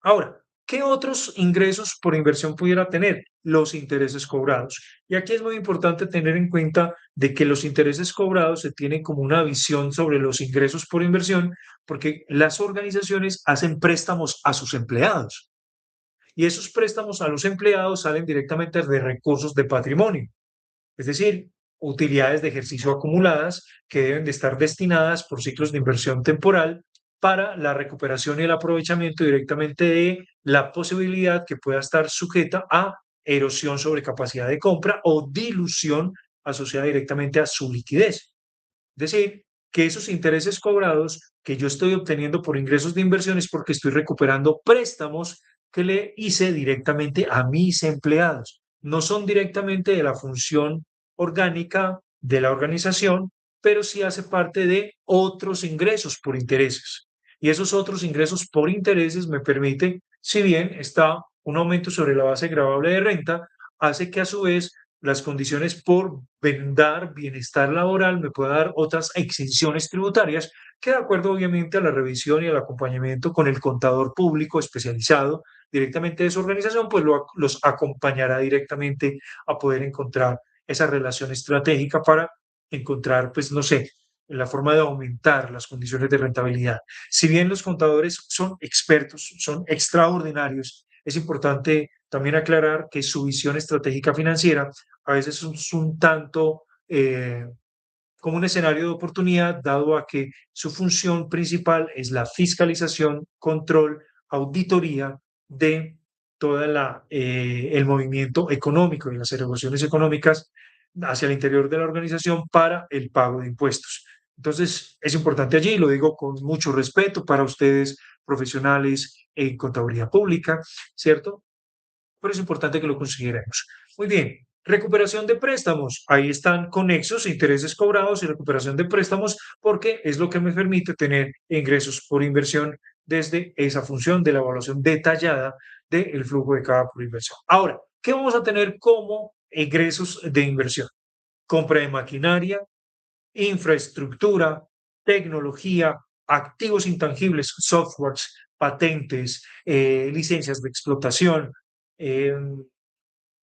Ahora, ¿qué otros ingresos por inversión pudiera tener? Los intereses cobrados. Y aquí es muy importante tener en cuenta de que los intereses cobrados se tienen como una visión sobre los ingresos por inversión, porque las organizaciones hacen préstamos a sus empleados y esos préstamos a los empleados salen directamente de recursos de patrimonio, es decir, utilidades de ejercicio acumuladas que deben de estar destinadas por ciclos de inversión temporal para la recuperación y el aprovechamiento directamente de la posibilidad que pueda estar sujeta a erosión sobre capacidad de compra o dilución asociada directamente a su liquidez. Es decir, que esos intereses cobrados que yo estoy obteniendo por ingresos de inversiones porque estoy recuperando préstamos que le hice directamente a mis empleados. No son directamente de la función orgánica de la organización, pero sí hace parte de otros ingresos por intereses. Y esos otros ingresos por intereses me permiten, si bien está un aumento sobre la base gravable de renta, hace que a su vez las condiciones por dar bienestar laboral me pueda dar otras exenciones tributarias que de acuerdo obviamente a la revisión y al acompañamiento con el contador público especializado directamente de su organización, pues los acompañará directamente a poder encontrar esa relación estratégica para encontrar, pues no sé, la forma de aumentar las condiciones de rentabilidad. Si bien los contadores son expertos, son extraordinarios, es importante también aclarar que su visión estratégica financiera a veces es un tanto como un escenario de oportunidad, dado a que su función principal es la fiscalización, control, auditoría de toda el movimiento económico y las erogaciones económicas hacia el interior de la organización para el pago de impuestos. Entonces, es importante allí, lo digo con mucho respeto para ustedes, profesionales en contaduría pública, ¿cierto? Pero es importante que lo consideremos. Muy bien, recuperación de préstamos. Ahí están conexos, intereses cobrados y recuperación de préstamos, porque es lo que me permite tener ingresos por inversión desde esa función de la evaluación detallada del flujo de caja por inversión. Ahora, ¿qué vamos a tener como ingresos de inversión? Compra de maquinaria, infraestructura, tecnología, activos intangibles, softwares, patentes, licencias de explotación, eh,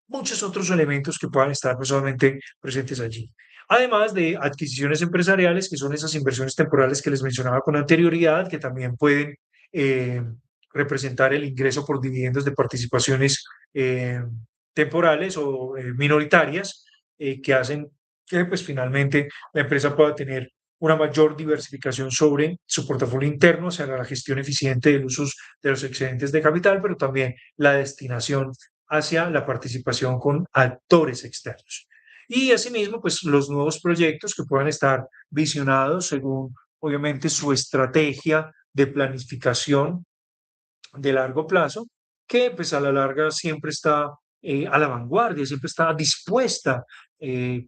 muchos otros elementos que puedan estar pues, solamente presentes allí. Además de adquisiciones empresariales, que son esas inversiones temporales que les mencionaba con anterioridad, que también pueden eh, representar el ingreso por dividendos de participaciones temporales o minoritarias que hacen que pues finalmente la empresa pueda tener una mayor diversificación sobre su portafolio interno, o sea, la gestión eficiente del uso de los excedentes de capital, pero también la destinación hacia la participación con actores externos. Y asimismo, pues los nuevos proyectos que puedan estar visionados según, obviamente, su estrategia de planificación de largo plazo, que pues a la larga siempre está a la vanguardia, siempre está dispuesta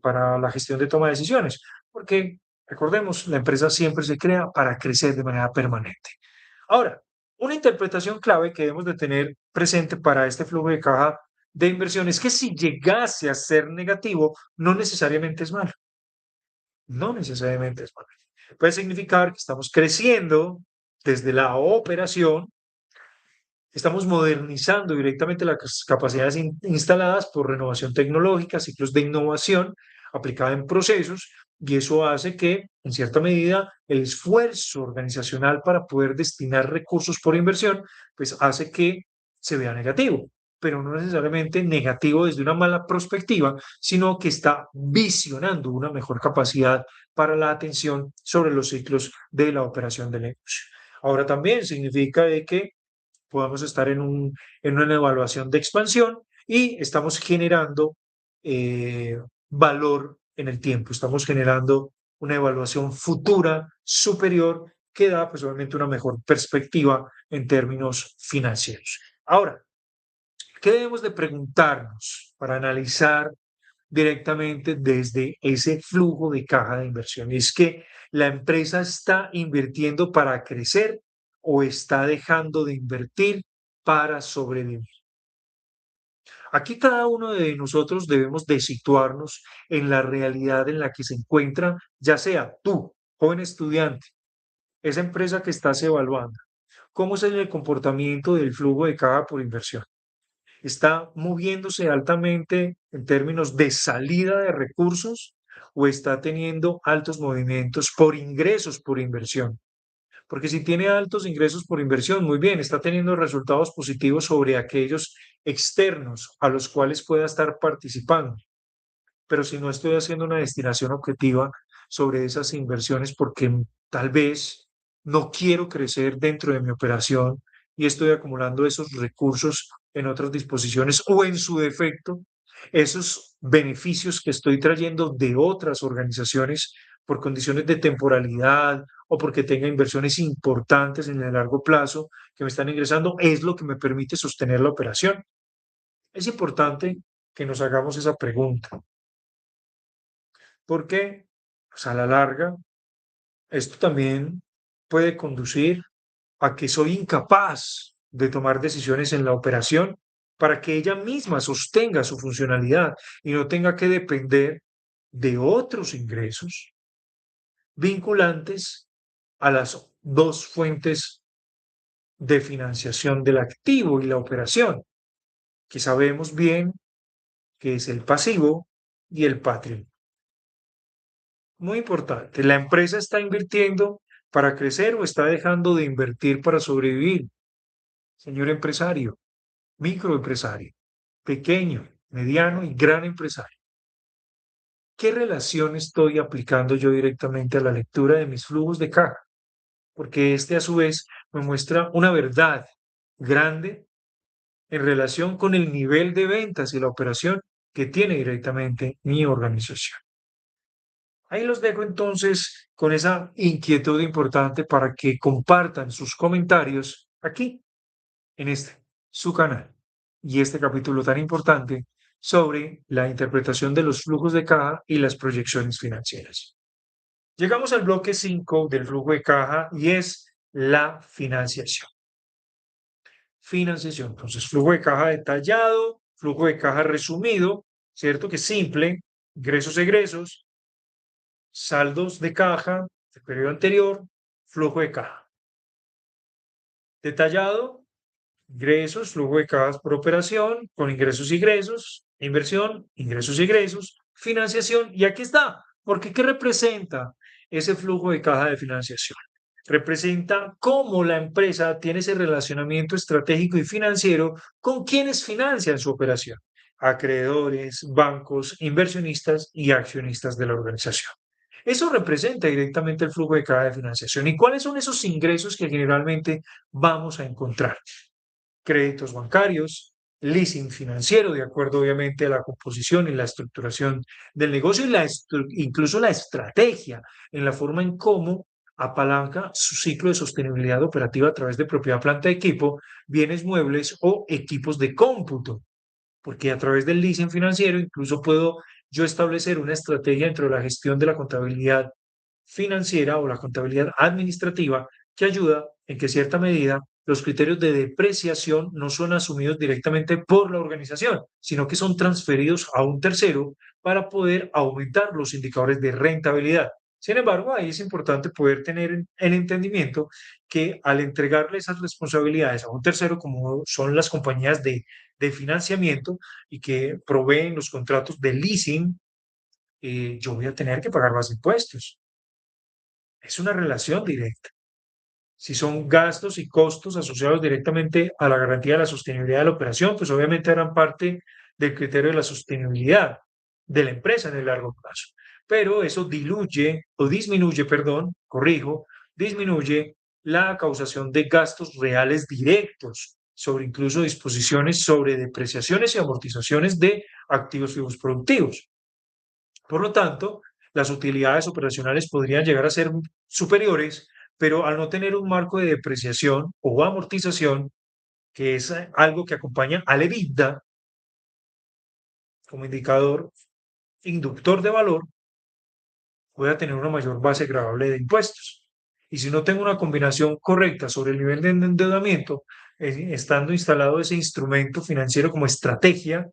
para la gestión de toma de decisiones, porque recordemos, la empresa siempre se crea para crecer de manera permanente. Ahora, una interpretación clave que debemos de tener presente para este flujo de caja de inversión es que si llegase a ser negativo, no necesariamente es malo, no necesariamente es malo. Puede significar que estamos creciendo desde la operación. Estamos modernizando directamente las capacidades instaladas por renovación tecnológica, ciclos de innovación aplicada en procesos, y eso hace que, en cierta medida, el esfuerzo organizacional para poder destinar recursos por inversión, pues hace que se vea negativo, pero no necesariamente negativo desde una mala perspectiva, sino que está visionando una mejor capacidad para la atención sobre los ciclos de la operación del negocio. Ahora también significa de que podamos estar en una evaluación de expansión y estamos generando valor en el tiempo, estamos generando una evaluación futura superior que da pues obviamente una mejor perspectiva en términos financieros. Ahora, ¿qué debemos de preguntarnos para analizar directamente desde ese flujo de caja de inversión? ¿Es que la empresa está invirtiendo para crecer o está dejando de invertir para sobrevivir? Aquí cada uno de nosotros debemos de situarnos en la realidad en la que se encuentra, ya sea tú, joven estudiante, esa empresa que estás evaluando. ¿Cómo es el comportamiento del flujo de caja por inversión? ¿Está moviéndose altamente en términos de salida de recursos o está teniendo altos movimientos por ingresos por inversión? Porque si tiene altos ingresos por inversión, muy bien, está teniendo resultados positivos sobre aquellos externos a los cuales pueda estar participando. Pero si no estoy haciendo una destinación objetiva sobre esas inversiones porque tal vez no quiero crecer dentro de mi operación y estoy acumulando esos recursos en otras disposiciones o en su defecto, esos beneficios que estoy trayendo de otras organizaciones por condiciones de temporalidad o porque tenga inversiones importantes en el largo plazo que me están ingresando, es lo que me permite sostener la operación. Es importante que nos hagamos esa pregunta. Porque pues, a la larga esto también puede conducir a que soy incapaz de tomar decisiones en la operación para que ella misma sostenga su funcionalidad y no tenga que depender de otros ingresos vinculantes a las dos fuentes de financiación del activo y la operación, que sabemos bien que es el pasivo y el patrimonio. Muy importante, ¿la empresa está invirtiendo para crecer o está dejando de invertir para sobrevivir? Señor empresario, microempresario, pequeño, mediano y gran empresario. ¿Qué relación estoy aplicando yo directamente a la lectura de mis flujos de caja? Porque este a su vez me muestra una verdad grande en relación con el nivel de ventas y la operación que tiene directamente mi organización. Ahí los dejo entonces con esa inquietud importante para que compartan sus comentarios aquí en este, su canal, y este capítulo tan importante sobre la interpretación de los flujos de caja y las proyecciones financieras. Llegamos al bloque 5 del flujo de caja y es la financiación. Financiación, entonces flujo de caja detallado, flujo de caja resumido, ¿cierto? Que es simple, ingresos, egresos, saldos de caja del periodo anterior, flujo de caja. Detallado, ingresos, flujo de cajas por operación, con ingresos y egresos, inversión, ingresos y egresos, financiación. Y aquí está, porque ¿qué representa ese flujo de caja de financiación? Representa cómo la empresa tiene ese relacionamiento estratégico y financiero con quienes financian su operación, acreedores, bancos, inversionistas y accionistas de la organización. Eso representa directamente el flujo de caja de financiación. ¿Y cuáles son esos ingresos que generalmente vamos a encontrar? Créditos bancarios, leasing financiero, de acuerdo obviamente a la composición y la estructuración del negocio y incluso la estrategia en la forma en cómo apalanca su ciclo de sostenibilidad operativa a través de propiedad, planta, equipo, bienes muebles o equipos de cómputo, porque a través del leasing financiero incluso puedo yo establecer una estrategia dentro de la gestión de la contabilidad financiera o la contabilidad administrativa que ayuda en que, en cierta medida, los criterios de depreciación no son asumidos directamente por la organización, sino que son transferidos a un tercero para poder aumentar los indicadores de rentabilidad. Sin embargo, ahí es importante poder tener el entendimiento que al entregarle esas responsabilidades a un tercero, como son las compañías de financiamiento y que proveen los contratos de leasing, yo voy a tener que pagar más impuestos. Es una relación directa. Si son gastos y costos asociados directamente a la garantía de la sostenibilidad de la operación, pues obviamente harán parte del criterio de la sostenibilidad de la empresa en el largo plazo. Pero eso diluye o disminuye, perdón, corrijo, disminuye la causación de gastos reales directos sobre incluso disposiciones sobre depreciaciones y amortizaciones de activos fijos productivos. Por lo tanto, las utilidades operacionales podrían llegar a ser superiores, pero al no tener un marco de depreciación o amortización, que es algo que acompaña al EBITDA como indicador inductor de valor, voy a tener una mayor base gravable de impuestos. Y si no tengo una combinación correcta sobre el nivel de endeudamiento, estando instalado ese instrumento financiero como estrategia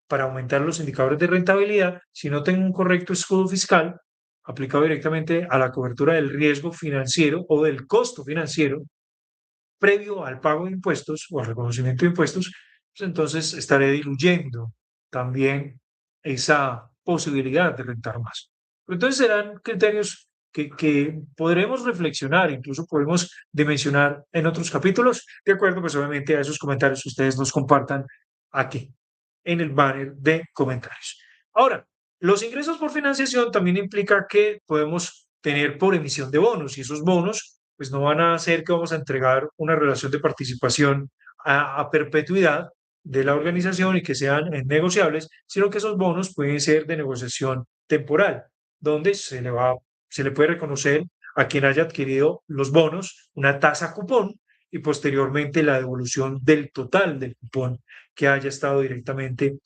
para aumentar los indicadores de rentabilidad, si no tengo un correcto escudo fiscal aplicado directamente a la cobertura del riesgo financiero o del costo financiero previo al pago de impuestos o al reconocimiento de impuestos, pues entonces estaré diluyendo también esa posibilidad de rentar más. Pero entonces serán criterios que podremos reflexionar, incluso podemos dimensionar en otros capítulos, de acuerdo pues obviamente a esos comentarios que ustedes nos compartan aquí en el banner de comentarios. Ahora, los ingresos por financiación también implica que podemos tener por emisión de bonos y esos bonos pues no van a hacer que vamos a entregar una relación de participación a perpetuidad de la organización y que sean negociables, sino que esos bonos pueden ser de negociación temporal, donde se le puede reconocer a quien haya adquirido los bonos una tasa cupón y posteriormente la devolución del total del cupón que haya estado directamente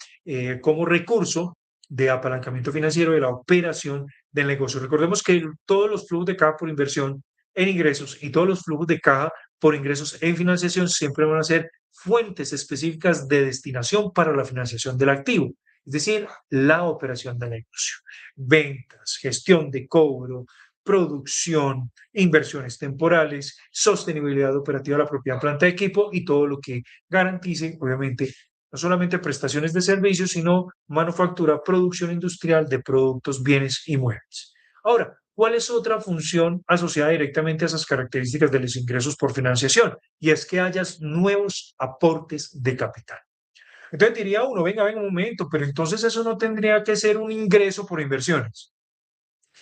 como recurso de apalancamiento financiero de la operación del negocio. Recordemos que todos los flujos de caja por inversión en ingresos y todos los flujos de caja por ingresos en financiación siempre van a ser fuentes específicas de destinación para la financiación del activo, es decir, la operación del negocio. Ventas, gestión de cobro, producción, inversiones temporales, sostenibilidad operativa de la propiedad, planta de equipo y todo lo que garantice, obviamente, no solamente prestaciones de servicios, sino manufactura, producción industrial de productos, bienes y muebles. Ahora, ¿cuál es otra función asociada directamente a esas características de los ingresos por financiación? Y es que hayas nuevos aportes de capital. Entonces diría uno, venga, venga un momento, pero entonces eso no tendría que ser un ingreso por inversiones.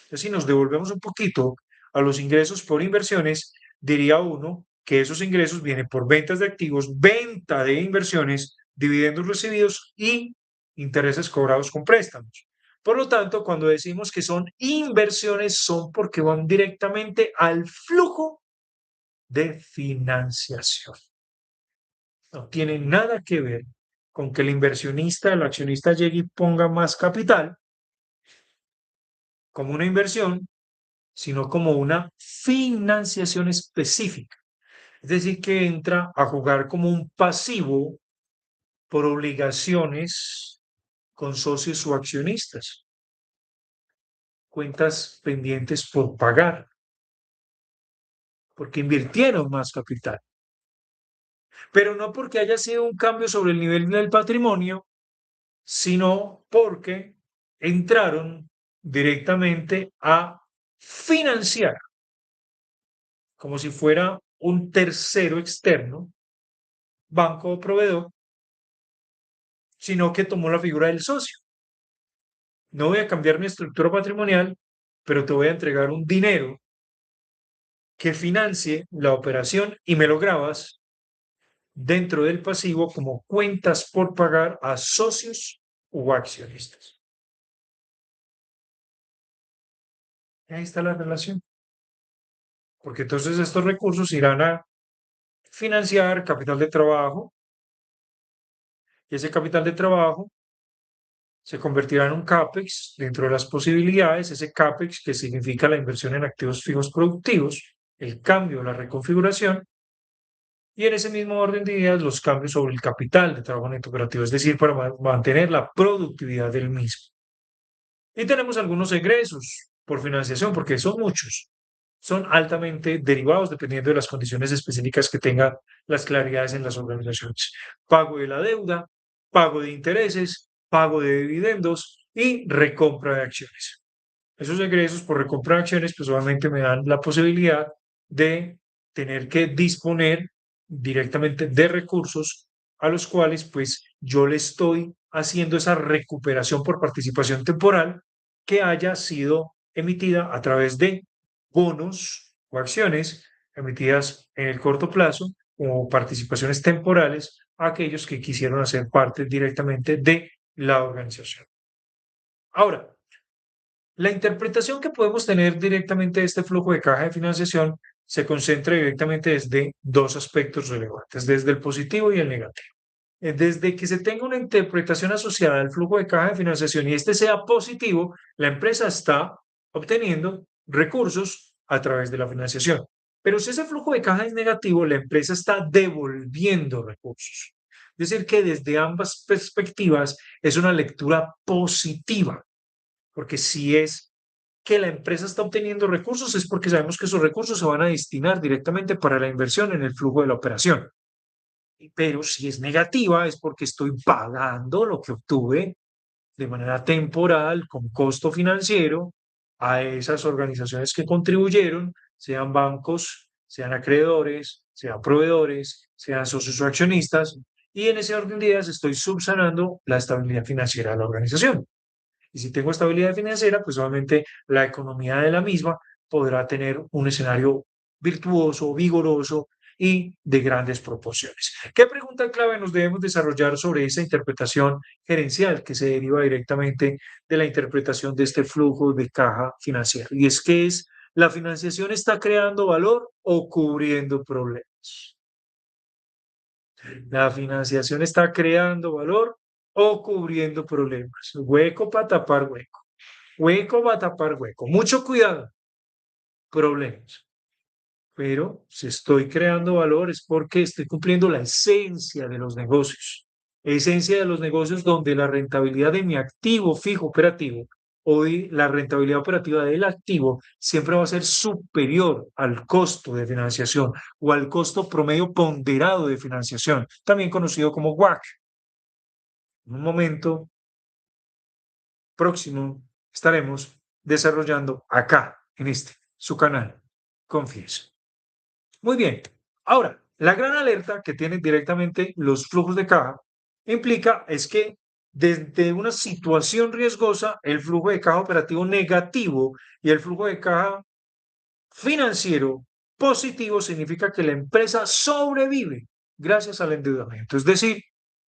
Entonces, si nos devolvemos un poquito a los ingresos por inversiones, diría uno que esos ingresos vienen por ventas de activos, venta de inversiones, dividendos recibidos y intereses cobrados con préstamos. Por lo tanto, cuando decimos que son inversiones, son porque van directamente al flujo de financiación. No tiene nada que ver con que el inversionista, el accionista llegue y ponga más capital como una inversión, sino como una financiación específica. Es decir, que entra a jugar como un pasivo por obligaciones con socios o accionistas, cuentas pendientes por pagar, porque invirtieron más capital, pero no porque haya sido un cambio sobre el nivel del patrimonio, sino porque entraron directamente a financiar, como si fuera un tercero externo, banco o proveedor, sino que tomó la figura del socio. No voy a cambiar mi estructura patrimonial, pero te voy a entregar un dinero que financie la operación y me lo grabas dentro del pasivo como cuentas por pagar a socios o accionistas. Y ahí está la relación, porque entonces estos recursos irán a financiar capital de trabajo y ese capital de trabajo se convertirá en un CAPEX dentro de las posibilidades, ese CAPEX que significa la inversión en activos fijos productivos, el cambio, la reconfiguración, y en ese mismo orden de ideas los cambios sobre el capital de trabajo neto operativo, es decir, para mantener la productividad del mismo. Y tenemos algunos egresos por financiación, porque son muchos. Son altamente derivados dependiendo de las condiciones específicas que tengan las claridades en las organizaciones. Pago de la deuda, pago de intereses, pago de dividendos y recompra de acciones. Esos egresos por recompra de acciones, pues obviamente me dan la posibilidad de tener que disponer directamente de recursos a los cuales pues yo le estoy haciendo esa recuperación por participación temporal que haya sido emitida a través de bonos o acciones emitidas en el corto plazo o participaciones temporales a aquellos que quisieron hacer parte directamente de la organización. Ahora, la interpretación que podemos tener directamente de este flujo de caja de financiación se concentra directamente desde dos aspectos relevantes, desde el positivo y el negativo. Desde que se tenga una interpretación asociada al flujo de caja de financiación y este sea positivo, la empresa está obteniendo recursos a través de la financiación. Pero si ese flujo de caja es negativo, la empresa está devolviendo recursos. Es decir, que desde ambas perspectivas es una lectura positiva, porque si es que la empresa está obteniendo recursos es porque sabemos que esos recursos se van a destinar directamente para la inversión en el flujo de la operación. Pero si es negativa es porque estoy pagando lo que obtuve de manera temporal con costo financiero a esas organizaciones que contribuyeron, sean bancos, sean acreedores, sean proveedores, sean socios o accionistas, y en ese orden de ideas estoy subsanando la estabilidad financiera de la organización. Y si tengo estabilidad financiera, pues obviamente la economía de la misma podrá tener un escenario virtuoso, vigoroso y de grandes proporciones. ¿Qué pregunta clave nos debemos desarrollar sobre esa interpretación gerencial que se deriva directamente de la interpretación de este flujo de caja financiero? Y es que es, ¿la financiación está creando valor o cubriendo problemas? La financiación está creando valor o cubriendo problemas. Hueco para tapar hueco. Hueco para tapar hueco. Mucho cuidado. Problemas. Pero si estoy creando valor es porque estoy cumpliendo la esencia de los negocios. Esencia de los negocios donde la rentabilidad de mi activo fijo operativo o la rentabilidad operativa del activo siempre va a ser superior al costo de financiación o al costo promedio ponderado de financiación, también conocido como WACC. En un momento próximo estaremos desarrollando acá, en este, su canal, Confieso. Muy bien. Ahora, la gran alerta que tienen directamente los flujos de caja implica es que desde una situación riesgosa, el flujo de caja operativo negativo y el flujo de caja financiero positivo significa que la empresa sobrevive gracias al endeudamiento. Es decir,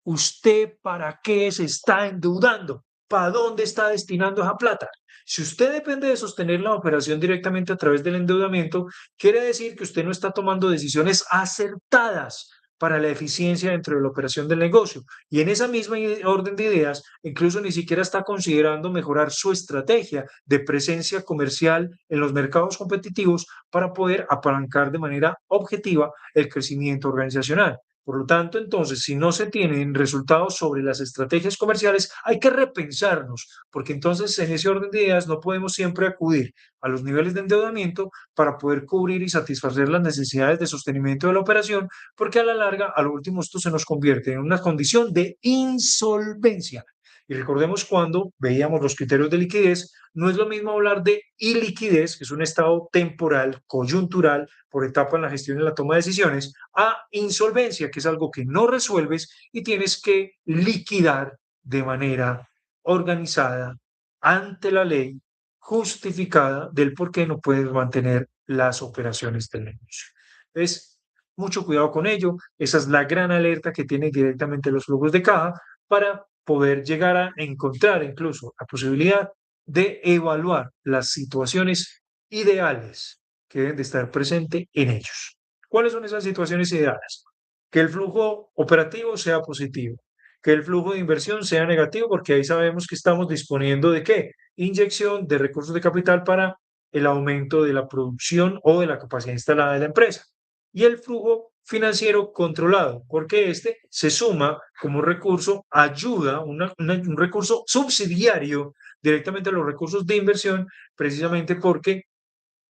¿usted para qué se está endeudando? ¿Para dónde está destinando esa plata? Si usted depende de sostener la operación directamente a través del endeudamiento, quiere decir que usted no está tomando decisiones acertadas para la eficiencia dentro de la operación del negocio. Y en esa misma orden de ideas, incluso ni siquiera está considerando mejorar su estrategia de presencia comercial en los mercados competitivos para poder apalancar de manera objetiva el crecimiento organizacional. Por lo tanto, entonces, si no se tienen resultados sobre las estrategias comerciales, hay que repensarnos, porque entonces en ese orden de ideas no podemos siempre acudir a los niveles de endeudamiento para poder cubrir y satisfacer las necesidades de sostenimiento de la operación, porque a la larga, a lo último, esto se nos convierte en una condición de insolvencia. Y recordemos cuando veíamos los criterios de liquidez, no es lo mismo hablar de iliquidez, que es un estado temporal, coyuntural, por etapa en la gestión y la toma de decisiones, a insolvencia, que es algo que no resuelves y tienes que liquidar de manera organizada ante la ley, justificada del por qué no puedes mantener las operaciones del negocio. Es mucho cuidado con ello. Esa es la gran alerta que tienen directamente los flujos de caja para poder llegar a encontrar incluso la posibilidad de evaluar las situaciones ideales que deben de estar presentes en ellos. ¿Cuáles son esas situaciones ideales? Que el flujo operativo sea positivo, que el flujo de inversión sea negativo, porque ahí sabemos que estamos disponiendo de qué? Inyección de recursos de capital para el aumento de la producción o de la capacidad instalada de la empresa. Y el flujo financiero controlado, porque este se suma como recurso, ayuda, un recurso subsidiario directamente a los recursos de inversión, precisamente porque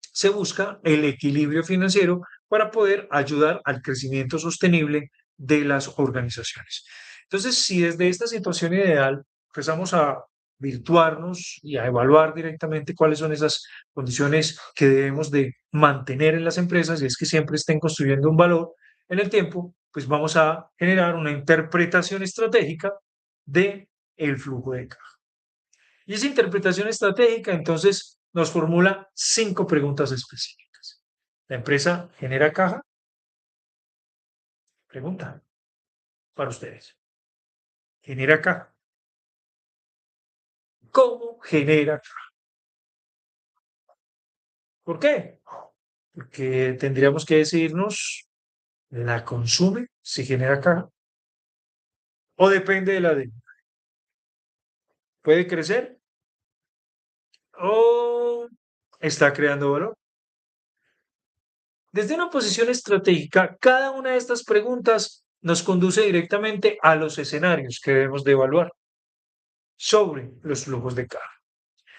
se busca el equilibrio financiero para poder ayudar al crecimiento sostenible de las organizaciones. Entonces, si desde esta situación ideal empezamos a virtuarnos y a evaluar directamente cuáles son esas condiciones que debemos de mantener en las empresas y es que siempre estén construyendo un valor en el tiempo, pues vamos a generar una interpretación estratégica de el flujo de caja. Y esa interpretación estratégica entonces nos formula 5 preguntas específicas. ¿La empresa genera caja? Pregunta para ustedes. ¿Genera caja? ¿Cómo genera caja? ¿Por qué? Porque tendríamos que decirnos, ¿la consume si genera caja? ¿O depende de la deuda? ¿Puede crecer? ¿O está creando valor? Desde una posición estratégica, cada una de estas preguntas nos conduce directamente a los escenarios que debemos de evaluar sobre los flujos de caja.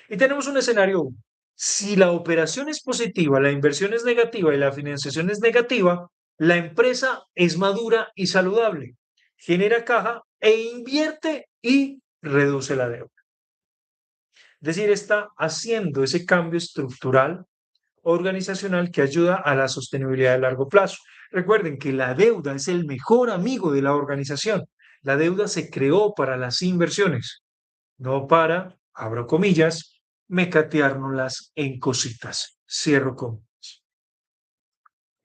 Y tenemos un escenario 1. Si la operación es positiva, la inversión es negativa y la financiación es negativa, la empresa es madura y saludable, genera caja e invierte y reduce la deuda. Es decir, está haciendo ese cambio estructural organizacional que ayuda a la sostenibilidad a largo plazo. Recuerden que la deuda es el mejor amigo de la organización. La deuda se creó para las inversiones, no para, abro comillas, mecateárnoslas en cositas. Cierro comillas.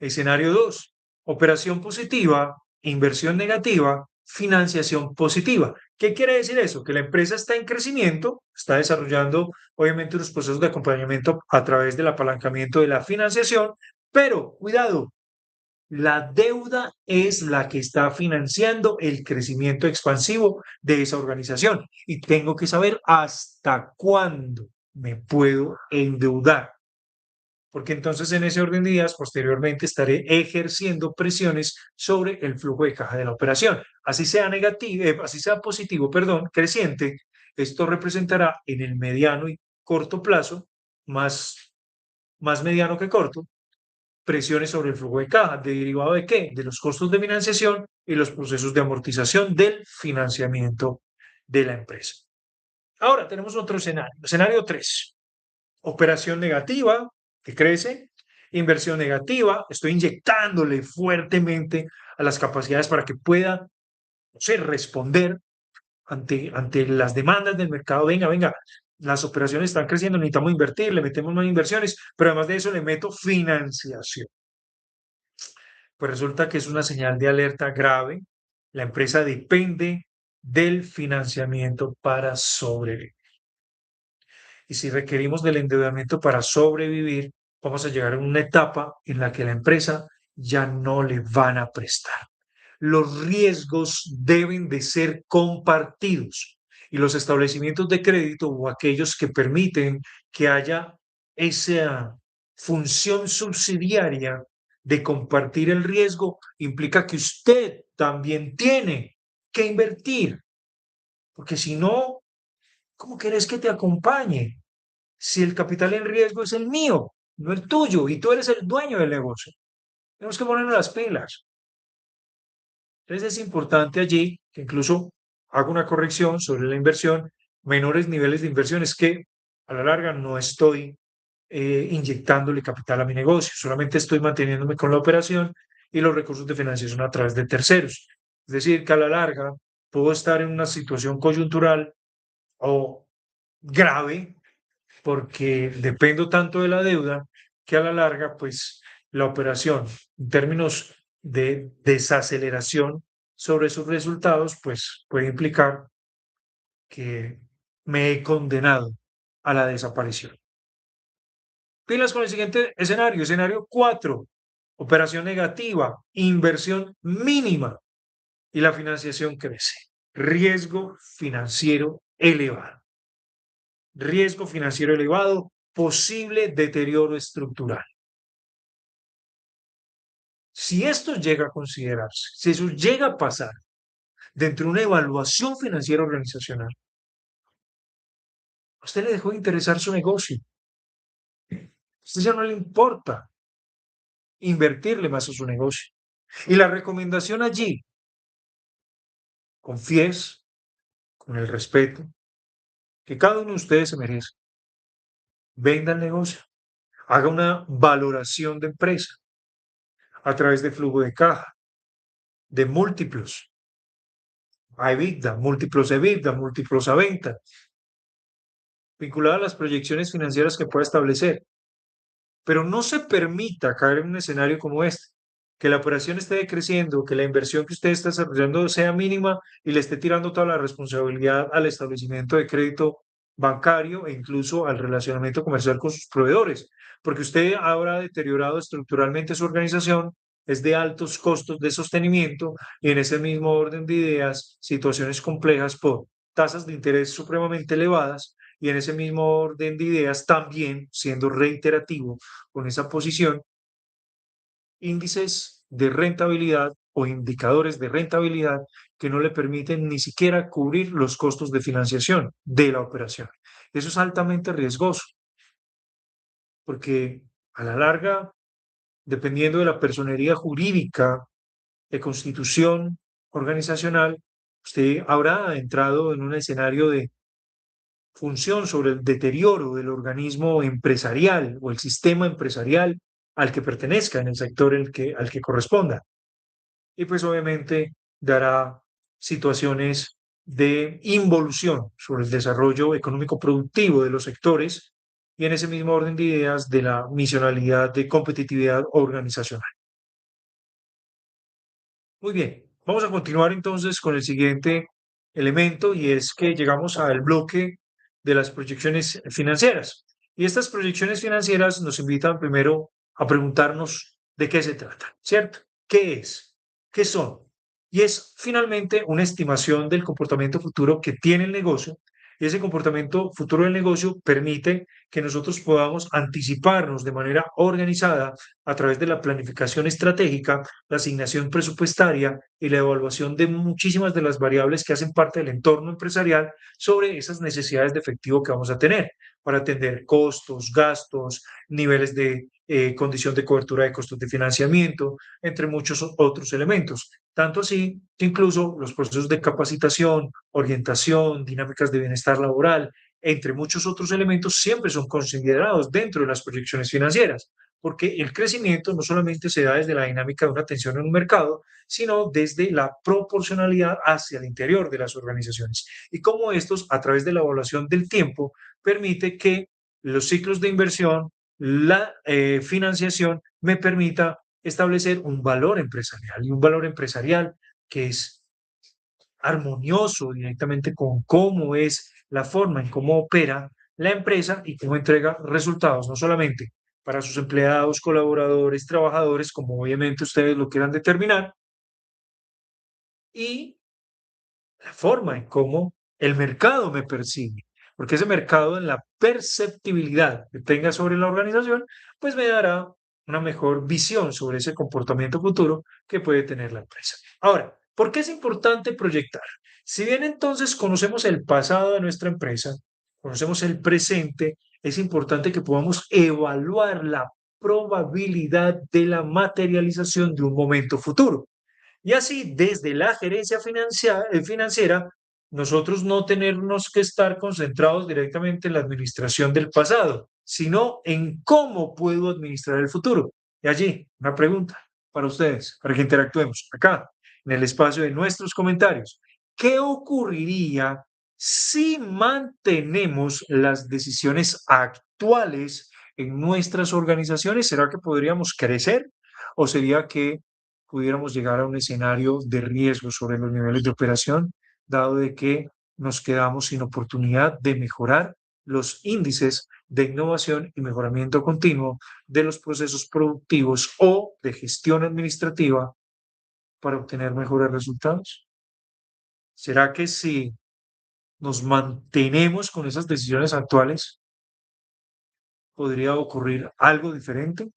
Escenario 2. Operación positiva, inversión negativa, financiación positiva. ¿Qué quiere decir eso? Que la empresa está en crecimiento, está desarrollando obviamente los procesos de acompañamiento a través del apalancamiento de la financiación, pero cuidado, la deuda es la que está financiando el crecimiento expansivo de esa organización y tengo que saber hasta cuándo me puedo endeudar, porque entonces en ese orden de ideas posteriormente estaré ejerciendo presiones sobre el flujo de caja de la operación. Así sea negativo, así sea positivo, perdón, creciente, esto representará en el mediano y corto plazo, más mediano que corto, presiones sobre el flujo de caja, derivado de qué? De los costos de financiación y los procesos de amortización del financiamiento de la empresa. Ahora tenemos otro escenario. Escenario 3. Operación negativa, que crece. Inversión negativa, estoy inyectándole fuertemente a las capacidades para que pueda no sé, responder ante las demandas del mercado. Venga, las operaciones están creciendo, necesitamos invertir, le metemos más inversiones, pero además de eso le meto financiación. Pues resulta que es una señal de alerta grave. La empresa depende del financiamiento para sobrevivir. Y si requerimos del endeudamiento para sobrevivir, vamos a llegar a una etapa en la que la empresa ya no le van a prestar. Los riesgos deben de ser compartidos y los establecimientos de crédito o aquellos que permiten que haya esa función subsidiaria de compartir el riesgo implica que usted también tiene que invertir, porque si no, ¿cómo querés que te acompañe? Si el capital en riesgo es el mío, no el tuyo, y tú eres el dueño del negocio. Tenemos que ponernos las pilas. Entonces es importante allí que incluso hago una corrección sobre la inversión, menores niveles de inversión, es que a la larga no estoy inyectándole capital a mi negocio, solamente estoy manteniéndome con la operación y los recursos de financiación a través de terceros. Es decir, que a la larga puedo estar en una situación coyuntural o grave porque dependo tanto de la deuda que a la larga, pues la operación en términos de desaceleración sobre sus resultados, pues puede implicar que me he condenado a la desaparición. Pilas con el siguiente escenario, escenario 4, operación negativa, inversión mínima y la financiación crece. Riesgo financiero elevado. Riesgo financiero elevado, posible deterioro estructural. Si esto llega a considerarse, si eso llega a pasar dentro de una evaluación financiera organizacional, a usted le dejó de interesar su negocio. A usted ya no le importa invertirle más a su negocio. Y la recomendación allí, confíes con el respeto que cada uno de ustedes se merece. Venda el negocio, haga una valoración de empresa a través de flujo de caja, de múltiplos, a EBITDA, múltiplos EBITDA, múltiplos a venta, vinculada a las proyecciones financieras que pueda establecer. Pero no se permita caer en un escenario como este, que la operación esté decreciendo, que la inversión que usted está desarrollando sea mínima y le esté tirando toda la responsabilidad al establecimiento de crédito bancario e incluso al relacionamiento comercial con sus proveedores, porque usted habrá deteriorado estructuralmente su organización, es de altos costos de sostenimiento y en ese mismo orden de ideas, situaciones complejas por tasas de interés supremamente elevadas y en ese mismo orden de ideas también, siendo reiterativo con esa posición, índices de rentabilidad o indicadores de rentabilidad que no le permiten ni siquiera cubrir los costos de financiación de la operación. Eso es altamente riesgoso, porque a la larga, dependiendo de la personería jurídica de constitución organizacional, usted habrá entrado en un escenario de función sobre el deterioro del organismo empresarial o el sistema empresarial al que pertenezca en el sector al que corresponda. Y pues obviamente dará situaciones de involución sobre el desarrollo económico productivo de los sectores y en ese mismo orden de ideas de la misionalidad de competitividad organizacional. Muy bien, vamos a continuar entonces con el siguiente elemento y es que llegamos al bloque de las proyecciones financieras. Y estas proyecciones financieras nos invitan primero a preguntarnos de qué se trata, ¿cierto? ¿Qué es? ¿Qué son? Y es finalmente una estimación del comportamiento futuro que tiene el negocio y ese comportamiento futuro del negocio permite que nosotros podamos anticiparnos de manera organizada a través de la planificación estratégica, la asignación presupuestaria y la evaluación de muchísimas de las variables que hacen parte del entorno empresarial sobre esas necesidades de efectivo que vamos a tener para atender costos, gastos, niveles de condición de cobertura de costos de financiamiento, entre muchos otros elementos. Tanto así que incluso los procesos de capacitación, orientación, dinámicas de bienestar laboral, entre muchos otros elementos, siempre son considerados dentro de las proyecciones financieras, porque el crecimiento no solamente se da desde la dinámica de una tensión en un mercado, sino desde la proporcionalidad hacia el interior de las organizaciones. Y cómo estos, a través de la evaluación del tiempo, permite que los ciclos de inversión, la financiación, me permita establecer un valor empresarial y un valor empresarial que es armonioso directamente con cómo es la forma en cómo opera la empresa y cómo entrega resultados, no solamente para sus empleados, colaboradores, trabajadores, como obviamente ustedes lo quieran determinar, y la forma en cómo el mercado me percibe, porque ese mercado en la perceptibilidad que tenga sobre la organización, pues me dará una mejor visión sobre ese comportamiento futuro que puede tener la empresa. Ahora, ¿por qué es importante proyectar? Si bien entonces conocemos el pasado de nuestra empresa, conocemos el presente, es importante que podamos evaluar la probabilidad de la materialización de un momento futuro. Y así, desde la gerencia financiera, nosotros no tenernos que estar concentrados directamente en la administración del pasado, sino en cómo puedo administrar el futuro. Y allí, una pregunta para ustedes, para que interactuemos acá, en el espacio de nuestros comentarios. ¿Qué ocurriría si mantenemos las decisiones actuales en nuestras organizaciones? ¿Será que podríamos crecer? ¿O sería que pudiéramos llegar a un escenario de riesgo sobre los niveles de operación, dado de que nos quedamos sin oportunidad de mejorar los índices de innovación y mejoramiento continuo de los procesos productivos o de gestión administrativa para obtener mejores resultados? ¿Será que si nos mantenemos con esas decisiones actuales, podría ocurrir algo diferente?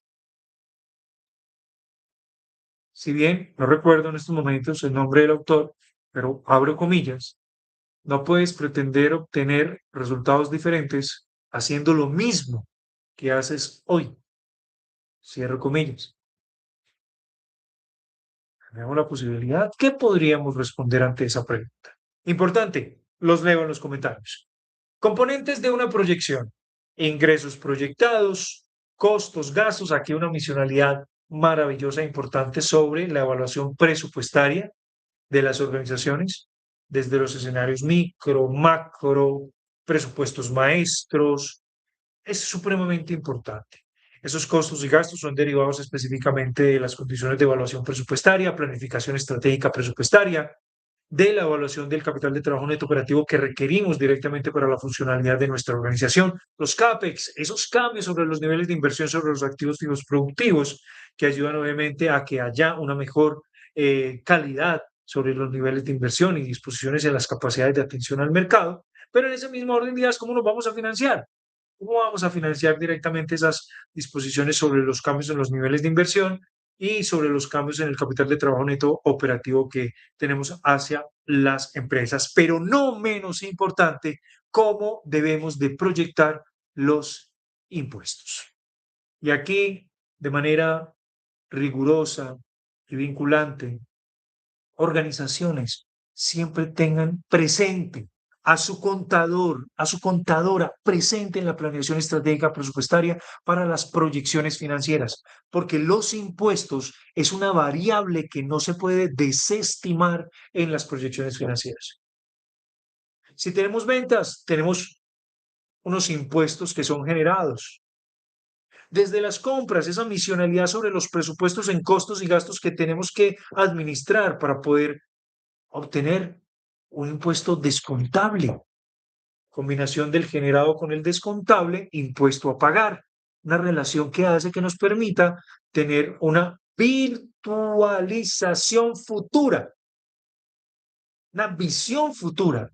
Si bien no recuerdo en estos momentos el nombre del autor, pero abro comillas, no puedes pretender obtener resultados diferentes haciendo lo mismo que haces hoy. Cierro comillas. Tenemos la posibilidad. ¿Qué podríamos responder ante esa pregunta? Importante, los leo en los comentarios. Componentes de una proyección. Ingresos proyectados, costos, gastos. Aquí una misionalidad maravillosa e importante sobre la evaluación presupuestaria de las organizaciones, desde los escenarios micro, macro, presupuestos maestros, es supremamente importante. Esos costos y gastos son derivados específicamente de las condiciones de evaluación presupuestaria, planificación estratégica presupuestaria, de la evaluación del capital de trabajo neto operativo que requerimos directamente para la funcionalidad de nuestra organización, los CAPEX, esos cambios sobre los niveles de inversión sobre los activos fijos productivos que ayudan obviamente a que haya una mejor calidad sobre los niveles de inversión y disposiciones en las capacidades de atención al mercado, pero en ese mismo orden de ideas, ¿cómo nos vamos a financiar? ¿Cómo vamos a financiar directamente esas disposiciones sobre los cambios en los niveles de inversión y sobre los cambios en el capital de trabajo neto operativo que tenemos hacia las empresas? Pero no menos importante, cómo debemos de proyectar los impuestos. Y aquí, de manera rigurosa y vinculante, organizaciones siempre tengan presente a su contador, a su contadora presente en la planeación estratégica presupuestaria para las proyecciones financieras, porque los impuestos es una variable que no se puede desestimar en las proyecciones financieras. Si tenemos ventas, tenemos unos impuestos que son generados. Desde las compras, esa misionalidad sobre los presupuestos en costos y gastos que tenemos que administrar para poder obtener un impuesto descontable, combinación del generado con el descontable, impuesto a pagar, una relación que hace que nos permita tener una virtualización futura, una visión futura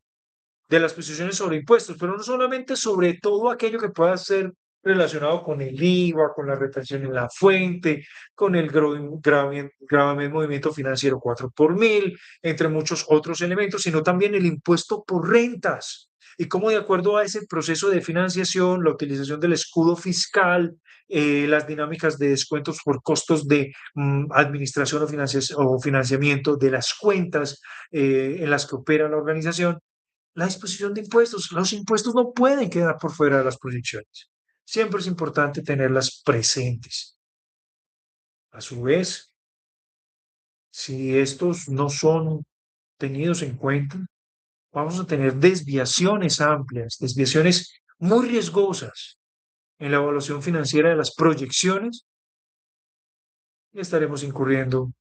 de las posiciones sobre impuestos, pero no solamente sobre todo aquello que pueda ser relacionado con el IVA, con la retención en la fuente, con el gravamen movimiento financiero 4 por mil, entre muchos otros elementos, sino también el impuesto por rentas. Y cómo de acuerdo a ese proceso de financiación, la utilización del escudo fiscal, las dinámicas de descuentos por costos de administración o financiamiento de las cuentas en las que opera la organización, la disposición de impuestos. Los impuestos no pueden quedar por fuera de las proyecciones. Siempre es importante tenerlas presentes. A su vez, si estos no son tenidos en cuenta, vamos a tener desviaciones amplias, desviaciones muy riesgosas en la evaluación financiera de las proyecciones y estaremos incurriendo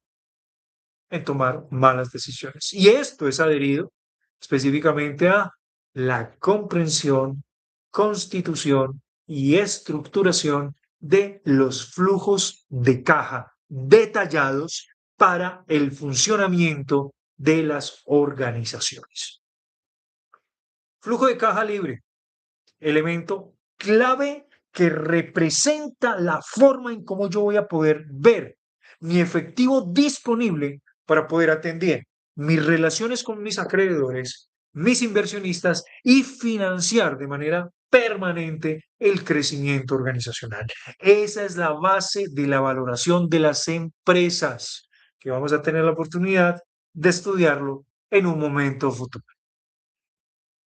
en tomar malas decisiones. Y esto es adherido específicamente a la comprensión, constitución y estructuración de los flujos de caja detallados para el funcionamiento de las organizaciones. Flujo de caja libre, elemento clave que representa la forma en cómo yo voy a poder ver mi efectivo disponible para poder atender mis relaciones con mis acreedores, mis inversionistas y financiar de manera permanente el crecimiento organizacional. Esa es la base de la valoración de las empresas, que vamos a tener la oportunidad de estudiarlo en un momento futuro.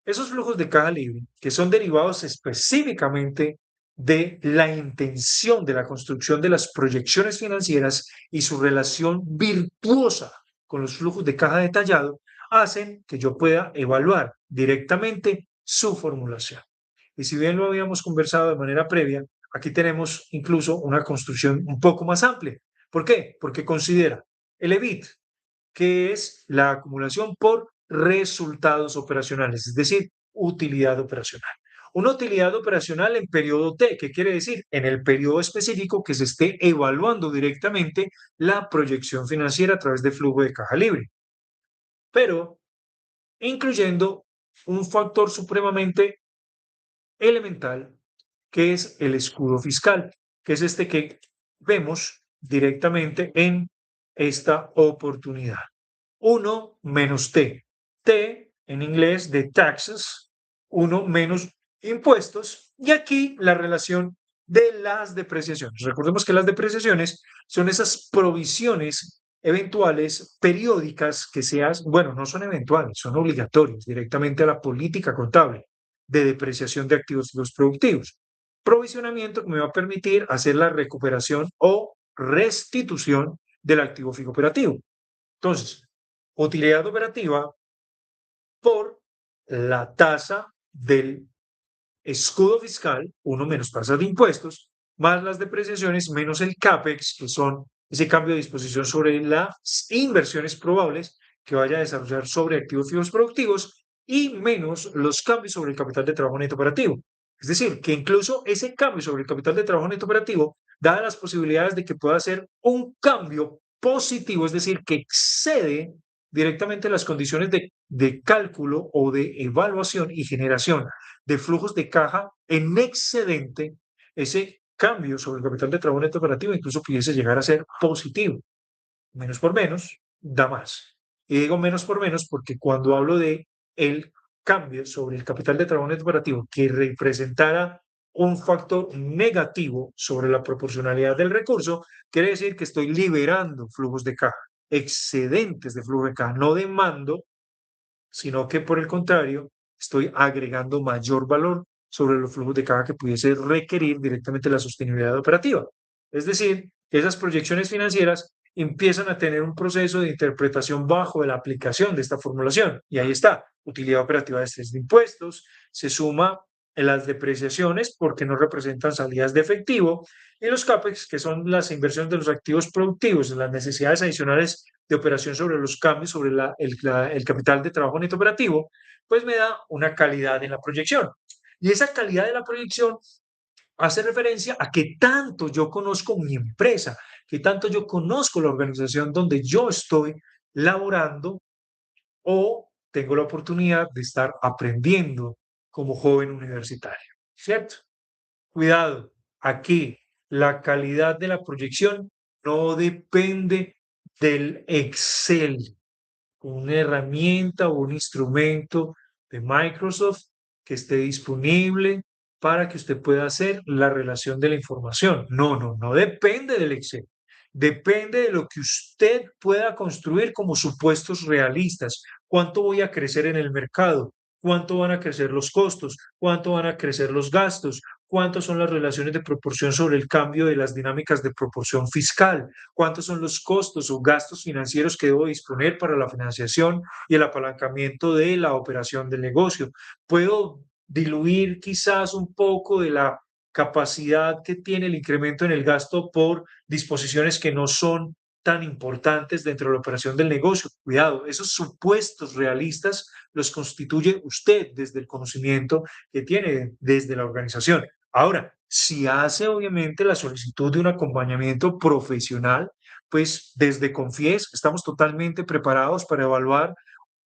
Esos flujos de caja libre, que son derivados específicamente de la intención de la construcción de las proyecciones financieras y su relación virtuosa con los flujos de caja detallado, hacen que yo pueda evaluar directamente su formulación. Y si bien lo habíamos conversado de manera previa, aquí tenemos incluso una construcción un poco más amplia. ¿Por qué? Porque considera el EBIT, que es la acumulación por resultados operacionales, es decir, utilidad operacional. Una utilidad operacional en periodo T, ¿qué quiere decir? En el periodo específico que se esté evaluando directamente la proyección financiera a través de flujo de caja libre, pero incluyendo un factor supremamente elemental que es el escudo fiscal, que es este que vemos directamente en esta oportunidad. 1 menos T. T en inglés de taxes, 1 menos impuestos, y aquí la relación de las depreciaciones. Recordemos que las depreciaciones son esas provisiones eventuales periódicas que seas, bueno, no son eventuales, son obligatorias directamente a la política contable de depreciación de activos fijos productivos. Provisionamiento que me va a permitir hacer la recuperación o restitución del activo fijo operativo. Entonces, utilidad operativa por la tasa del escudo fiscal, 1 menos tasas de impuestos, más las depreciaciones, menos el CAPEX, que son ese cambio de disposición sobre las inversiones probables que vaya a desarrollar sobre activos fijos productivos y menos los cambios sobre el capital de trabajo neto operativo. Es decir, que incluso ese cambio sobre el capital de trabajo neto operativo da las posibilidades de que pueda ser un cambio positivo, es decir, que excede directamente las condiciones de cálculo o de evaluación y generación de flujos de caja en excedente, ese cambio sobre el capital de trabajo neto operativo incluso pudiese llegar a ser positivo. Menos por menos da más. Y digo menos por menos porque cuando hablo de el cambio sobre el capital de trabajo neto operativo que representara un factor negativo sobre la proporcionalidad del recurso, quiere decir que estoy liberando flujos de caja, excedentes de flujo de caja, no demando, sino que por el contrario, estoy agregando mayor valor sobre los flujos de caja que pudiese requerir directamente la sostenibilidad operativa. Es decir, que esas proyecciones financieras empiezan a tener un proceso de interpretación bajo la aplicación de esta formulación. Y ahí está, utilidad operativa de estrés de impuestos, se suma en las depreciaciones porque no representan salidas de efectivo y los CAPEX, que son las inversiones de los activos productivos, las necesidades adicionales de operación sobre los cambios, sobre el capital de trabajo neto operativo, pues me da una calidad en la proyección. Y esa calidad de la proyección hace referencia a que tanto yo conozco mi empresa, que tanto yo conozco la organización donde yo estoy laborando o tengo la oportunidad de estar aprendiendo como joven universitario, ¿cierto? Cuidado, aquí la calidad de la proyección no depende del Excel, una herramienta o un instrumento de Microsoft que esté disponible para que usted pueda hacer la relación de la información. No, no, no depende del Excel. Depende de lo que usted pueda construir como supuestos realistas. ¿Cuánto voy a crecer en el mercado? ¿Cuánto van a crecer los costos? ¿Cuánto van a crecer los gastos? cuántas son las relaciones de proporción sobre el cambio de las dinámicas de proporción fiscal, cuántos son los costos o gastos financieros que debo disponer para la financiación y el apalancamiento de la operación del negocio. Puedo diluir quizás un poco de la capacidad que tiene el incremento en el gasto por disposiciones que no son tan importantes dentro de la operación del negocio. Cuidado, esos supuestos realistas los constituye usted desde el conocimiento que tiene desde la organización. Ahora, si hace obviamente la solicitud de un acompañamiento profesional, pues desde Confies estamos totalmente preparados para evaluar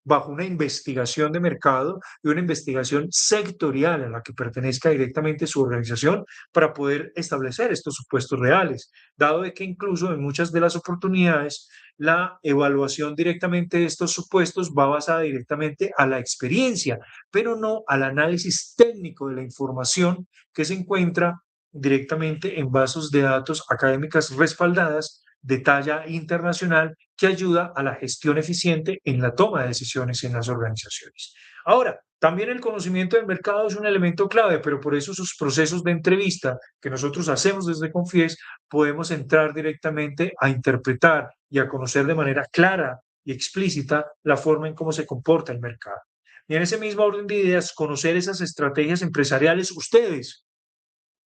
bajo una investigación de mercado y una investigación sectorial a la que pertenezca directamente su organización para poder establecer estos supuestos reales, dado de que incluso en muchas de las oportunidades la evaluación directamente de estos supuestos va basada directamente a la experiencia, pero no al análisis técnico de la información que se encuentra directamente en bases de datos académicas respaldadas de talla internacional que ayuda a la gestión eficiente en la toma de decisiones en las organizaciones. Ahora, también el conocimiento del mercado es un elemento clave, pero por eso sus procesos de entrevista que nosotros hacemos desde Confies, podemos entrar directamente a interpretar y a conocer de manera clara y explícita la forma en cómo se comporta el mercado. Y en ese mismo orden de ideas, conocer esas estrategias empresariales ustedes.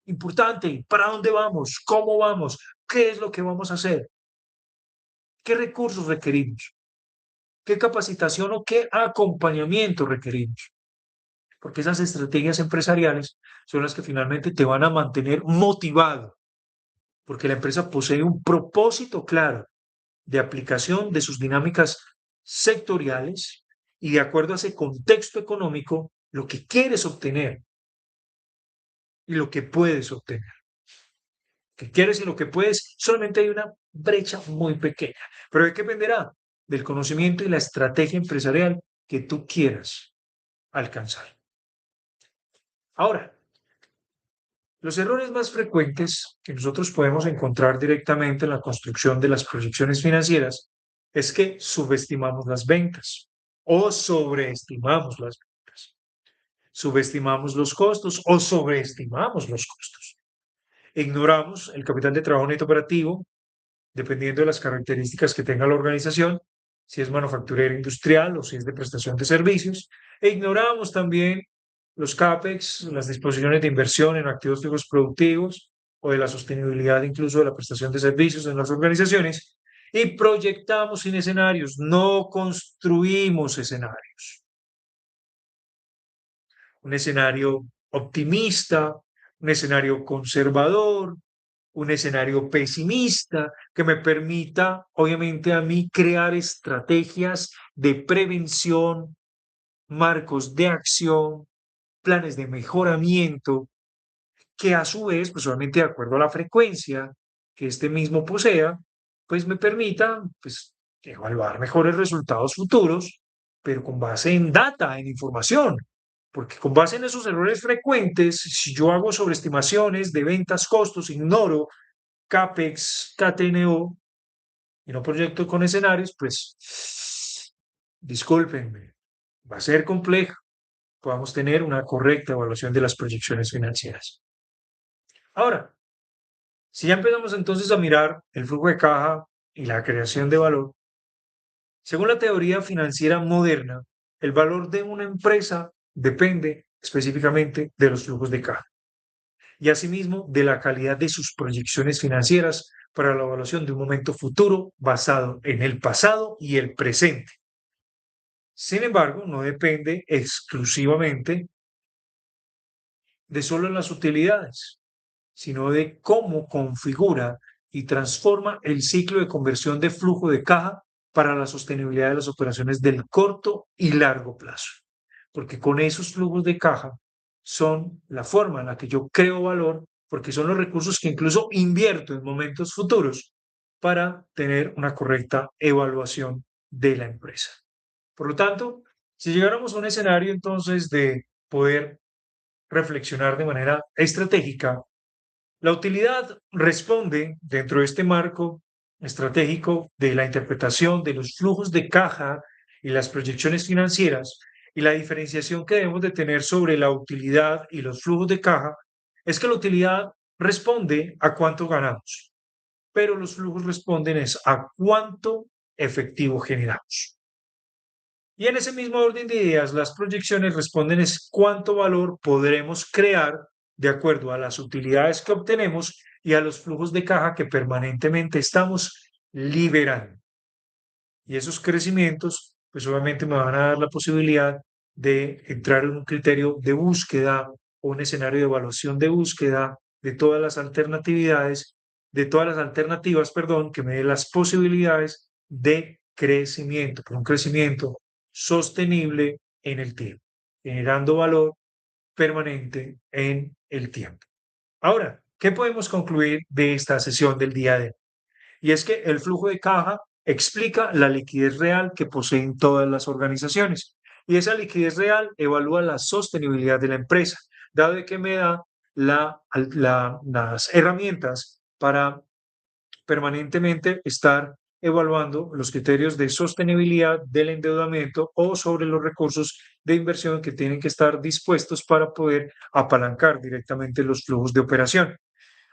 Importante, ¿para dónde vamos? ¿Cómo vamos? ¿Qué es lo que vamos a hacer? ¿Qué recursos requerimos? ¿Qué capacitación o qué acompañamiento requerimos? Porque esas estrategias empresariales son las que finalmente te van a mantener motivado, porque la empresa posee un propósito claro de aplicación de sus dinámicas sectoriales y de acuerdo a ese contexto económico, lo que quieres obtener y lo que puedes obtener. Que quieres y lo que puedes, solamente hay una brecha muy pequeña. ¿Pero de qué dependerá? Del conocimiento y la estrategia empresarial que tú quieras alcanzar. Ahora, los errores más frecuentes que nosotros podemos encontrar directamente en la construcción de las proyecciones financieras es que subestimamos las ventas o sobreestimamos las ventas. Subestimamos los costos o sobreestimamos los costos. Ignoramos el capital de trabajo neto operativo dependiendo de las características que tenga la organización, si es manufacturera industrial o si es de prestación de servicios, e ignoramos también los CAPEX, las disposiciones de inversión en activos fijos productivos o de la sostenibilidad incluso de la prestación de servicios en las organizaciones, y proyectamos sin escenarios, no construimos escenarios. Un escenario optimista, un escenario conservador, un escenario pesimista que me permita, obviamente, a mí crear estrategias de prevención, marcos de acción, planes de mejoramiento, que a su vez, pues obviamente de acuerdo a la frecuencia que este mismo posea, pues me permita, pues, evaluar mejores resultados futuros, pero con base en data, en información. Porque con base en esos errores frecuentes, si yo hago sobreestimaciones de ventas, costos, ignoro CAPEX, KTNO y no proyecto con escenarios, pues discúlpenme, va a ser complejo. Podamos tener una correcta evaluación de las proyecciones financieras. Ahora, si ya empezamos entonces a mirar el flujo de caja y la creación de valor, según la teoría financiera moderna, el valor de una empresa depende específicamente de los flujos de caja y asimismo de la calidad de sus proyecciones financieras para la evaluación de un momento futuro basado en el pasado y el presente. Sin embargo, no depende exclusivamente de solo las utilidades, sino de cómo configura y transforma el ciclo de conversión de flujo de caja para la sostenibilidad de las operaciones del corto y largo plazo. Porque con esos flujos de caja son la forma en la que yo creo valor, porque son los recursos que incluso invierto en momentos futuros para tener una correcta evaluación de la empresa. Por lo tanto, si llegáramos a un escenario entonces de poder reflexionar de manera estratégica, la utilidad responde dentro de este marco estratégico de la interpretación de los flujos de caja y las proyecciones financieras y la diferenciación que debemos de tener sobre la utilidad y los flujos de caja es que la utilidad responde a cuánto ganamos, pero los flujos responden es a cuánto efectivo generamos. Y en ese mismo orden de ideas, las proyecciones responden es cuánto valor podremos crear de acuerdo a las utilidades que obtenemos y a los flujos de caja que permanentemente estamos liberando. Y esos crecimientos, pues obviamente me van a dar la posibilidad de entrar en un criterio de búsqueda o un escenario de evaluación de búsqueda de todas las alternatividades, de todas las alternativas, perdón, que me dé las posibilidades de crecimiento, pero un crecimiento sostenible en el tiempo, generando valor permanente en el tiempo. Ahora, ¿qué podemos concluir de esta sesión del día de hoy? Y es que el flujo de caja explica la liquidez real que poseen todas las organizaciones. Y esa liquidez real evalúa la sostenibilidad de la empresa, dado que me da las herramientas para permanentemente estar evaluando los criterios de sostenibilidad del endeudamiento o sobre los recursos de inversión que tienen que estar dispuestos para poder apalancar directamente los flujos de operación.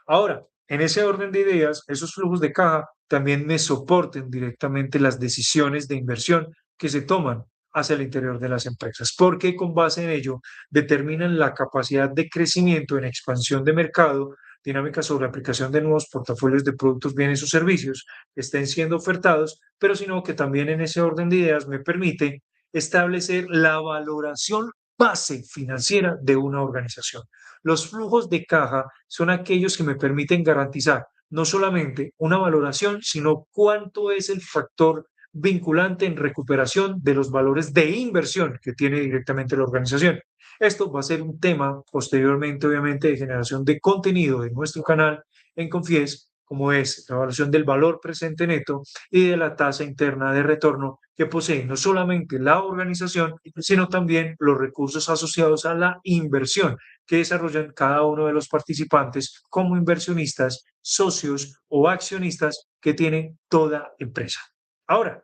Ahora, en ese orden de ideas, esos flujos de caja también me soporten directamente las decisiones de inversión que se toman hacia el interior de las empresas, porque con base en ello determinan la capacidad de crecimiento en expansión de mercado, dinámica sobre aplicación de nuevos portafolios de productos, bienes o servicios que estén siendo ofertados, pero sino que también en ese orden de ideas me permite establecer la valoración base financiera de una organización. Los flujos de caja son aquellos que me permiten garantizar no solamente una valoración, sino cuánto es el factor vinculante en recuperación de los valores de inversión que tiene directamente la organización. Esto va a ser un tema posteriormente, obviamente, de generación de contenido de nuestro canal en Confies, como es la evaluación del valor presente neto y de la tasa interna de retorno que posee no solamente la organización, sino también los recursos asociados a la inversión que desarrollan cada uno de los participantes como inversionistas, socios o accionistas que tiene toda empresa. Ahora,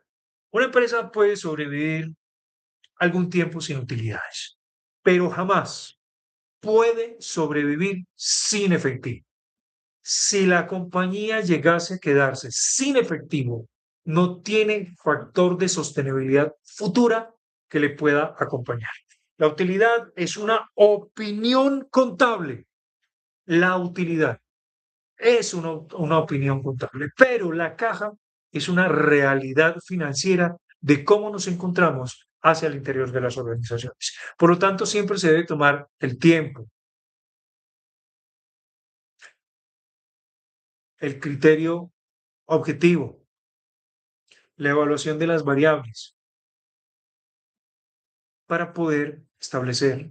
una empresa puede sobrevivir algún tiempo sin utilidades, pero jamás puede sobrevivir sin efectivo. Si la compañía llegase a quedarse sin efectivo, no tiene factor de sostenibilidad futura que le pueda acompañar. La utilidad es una opinión contable. La utilidad es una opinión contable, pero la caja es una realidad financiera de cómo nos encontramos hacia el interior de las organizaciones. Por lo tanto, siempre se debe tomar el tiempo, el criterio objetivo, la evaluación de las variables para poder establecer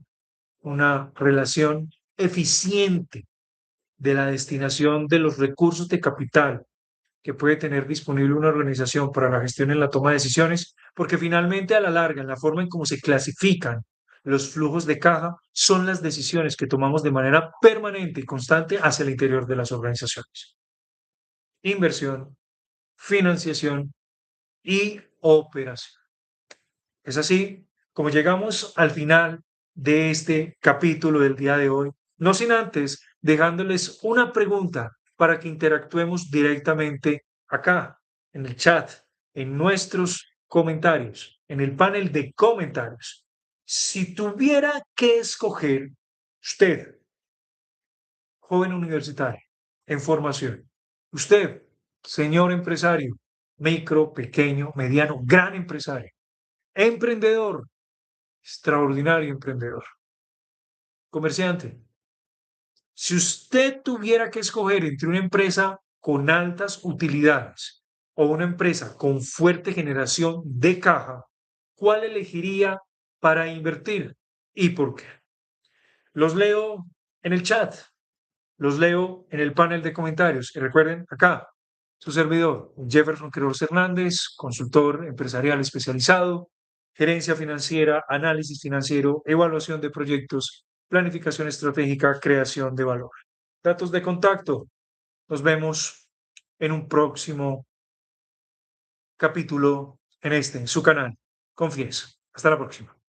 una relación eficiente de la destinación de los recursos de capital que puede tener disponible una organización para la gestión en la toma de decisiones, porque finalmente a la larga, en la forma en cómo se clasifican los flujos de caja, son las decisiones que tomamos de manera permanente y constante hacia el interior de las organizaciones. Inversión, financiación y operación. Es así como llegamos al final de este capítulo del día de hoy, no sin antes dejándoles una pregunta para que interactuemos directamente acá, en el chat, en nuestros comentarios, en el panel de comentarios. Si tuviera que escoger usted, joven universitario, en formación, usted, señor empresario, micro, pequeño, mediano, gran empresario, emprendedor, extraordinario emprendedor, comerciante. Si usted tuviera que escoger entre una empresa con altas utilidades o una empresa con fuerte generación de caja, ¿cuál elegiría para invertir y por qué? Los leo en el chat, los leo en el panel de comentarios y recuerden acá, su servidor, Jefferson Quiroz Hernández, consultor empresarial especializado, gerencia financiera, análisis financiero, evaluación de proyectos, planificación estratégica, creación de valor. Datos de contacto. Nos vemos en un próximo capítulo en su canal. Confiesa. Hasta la próxima.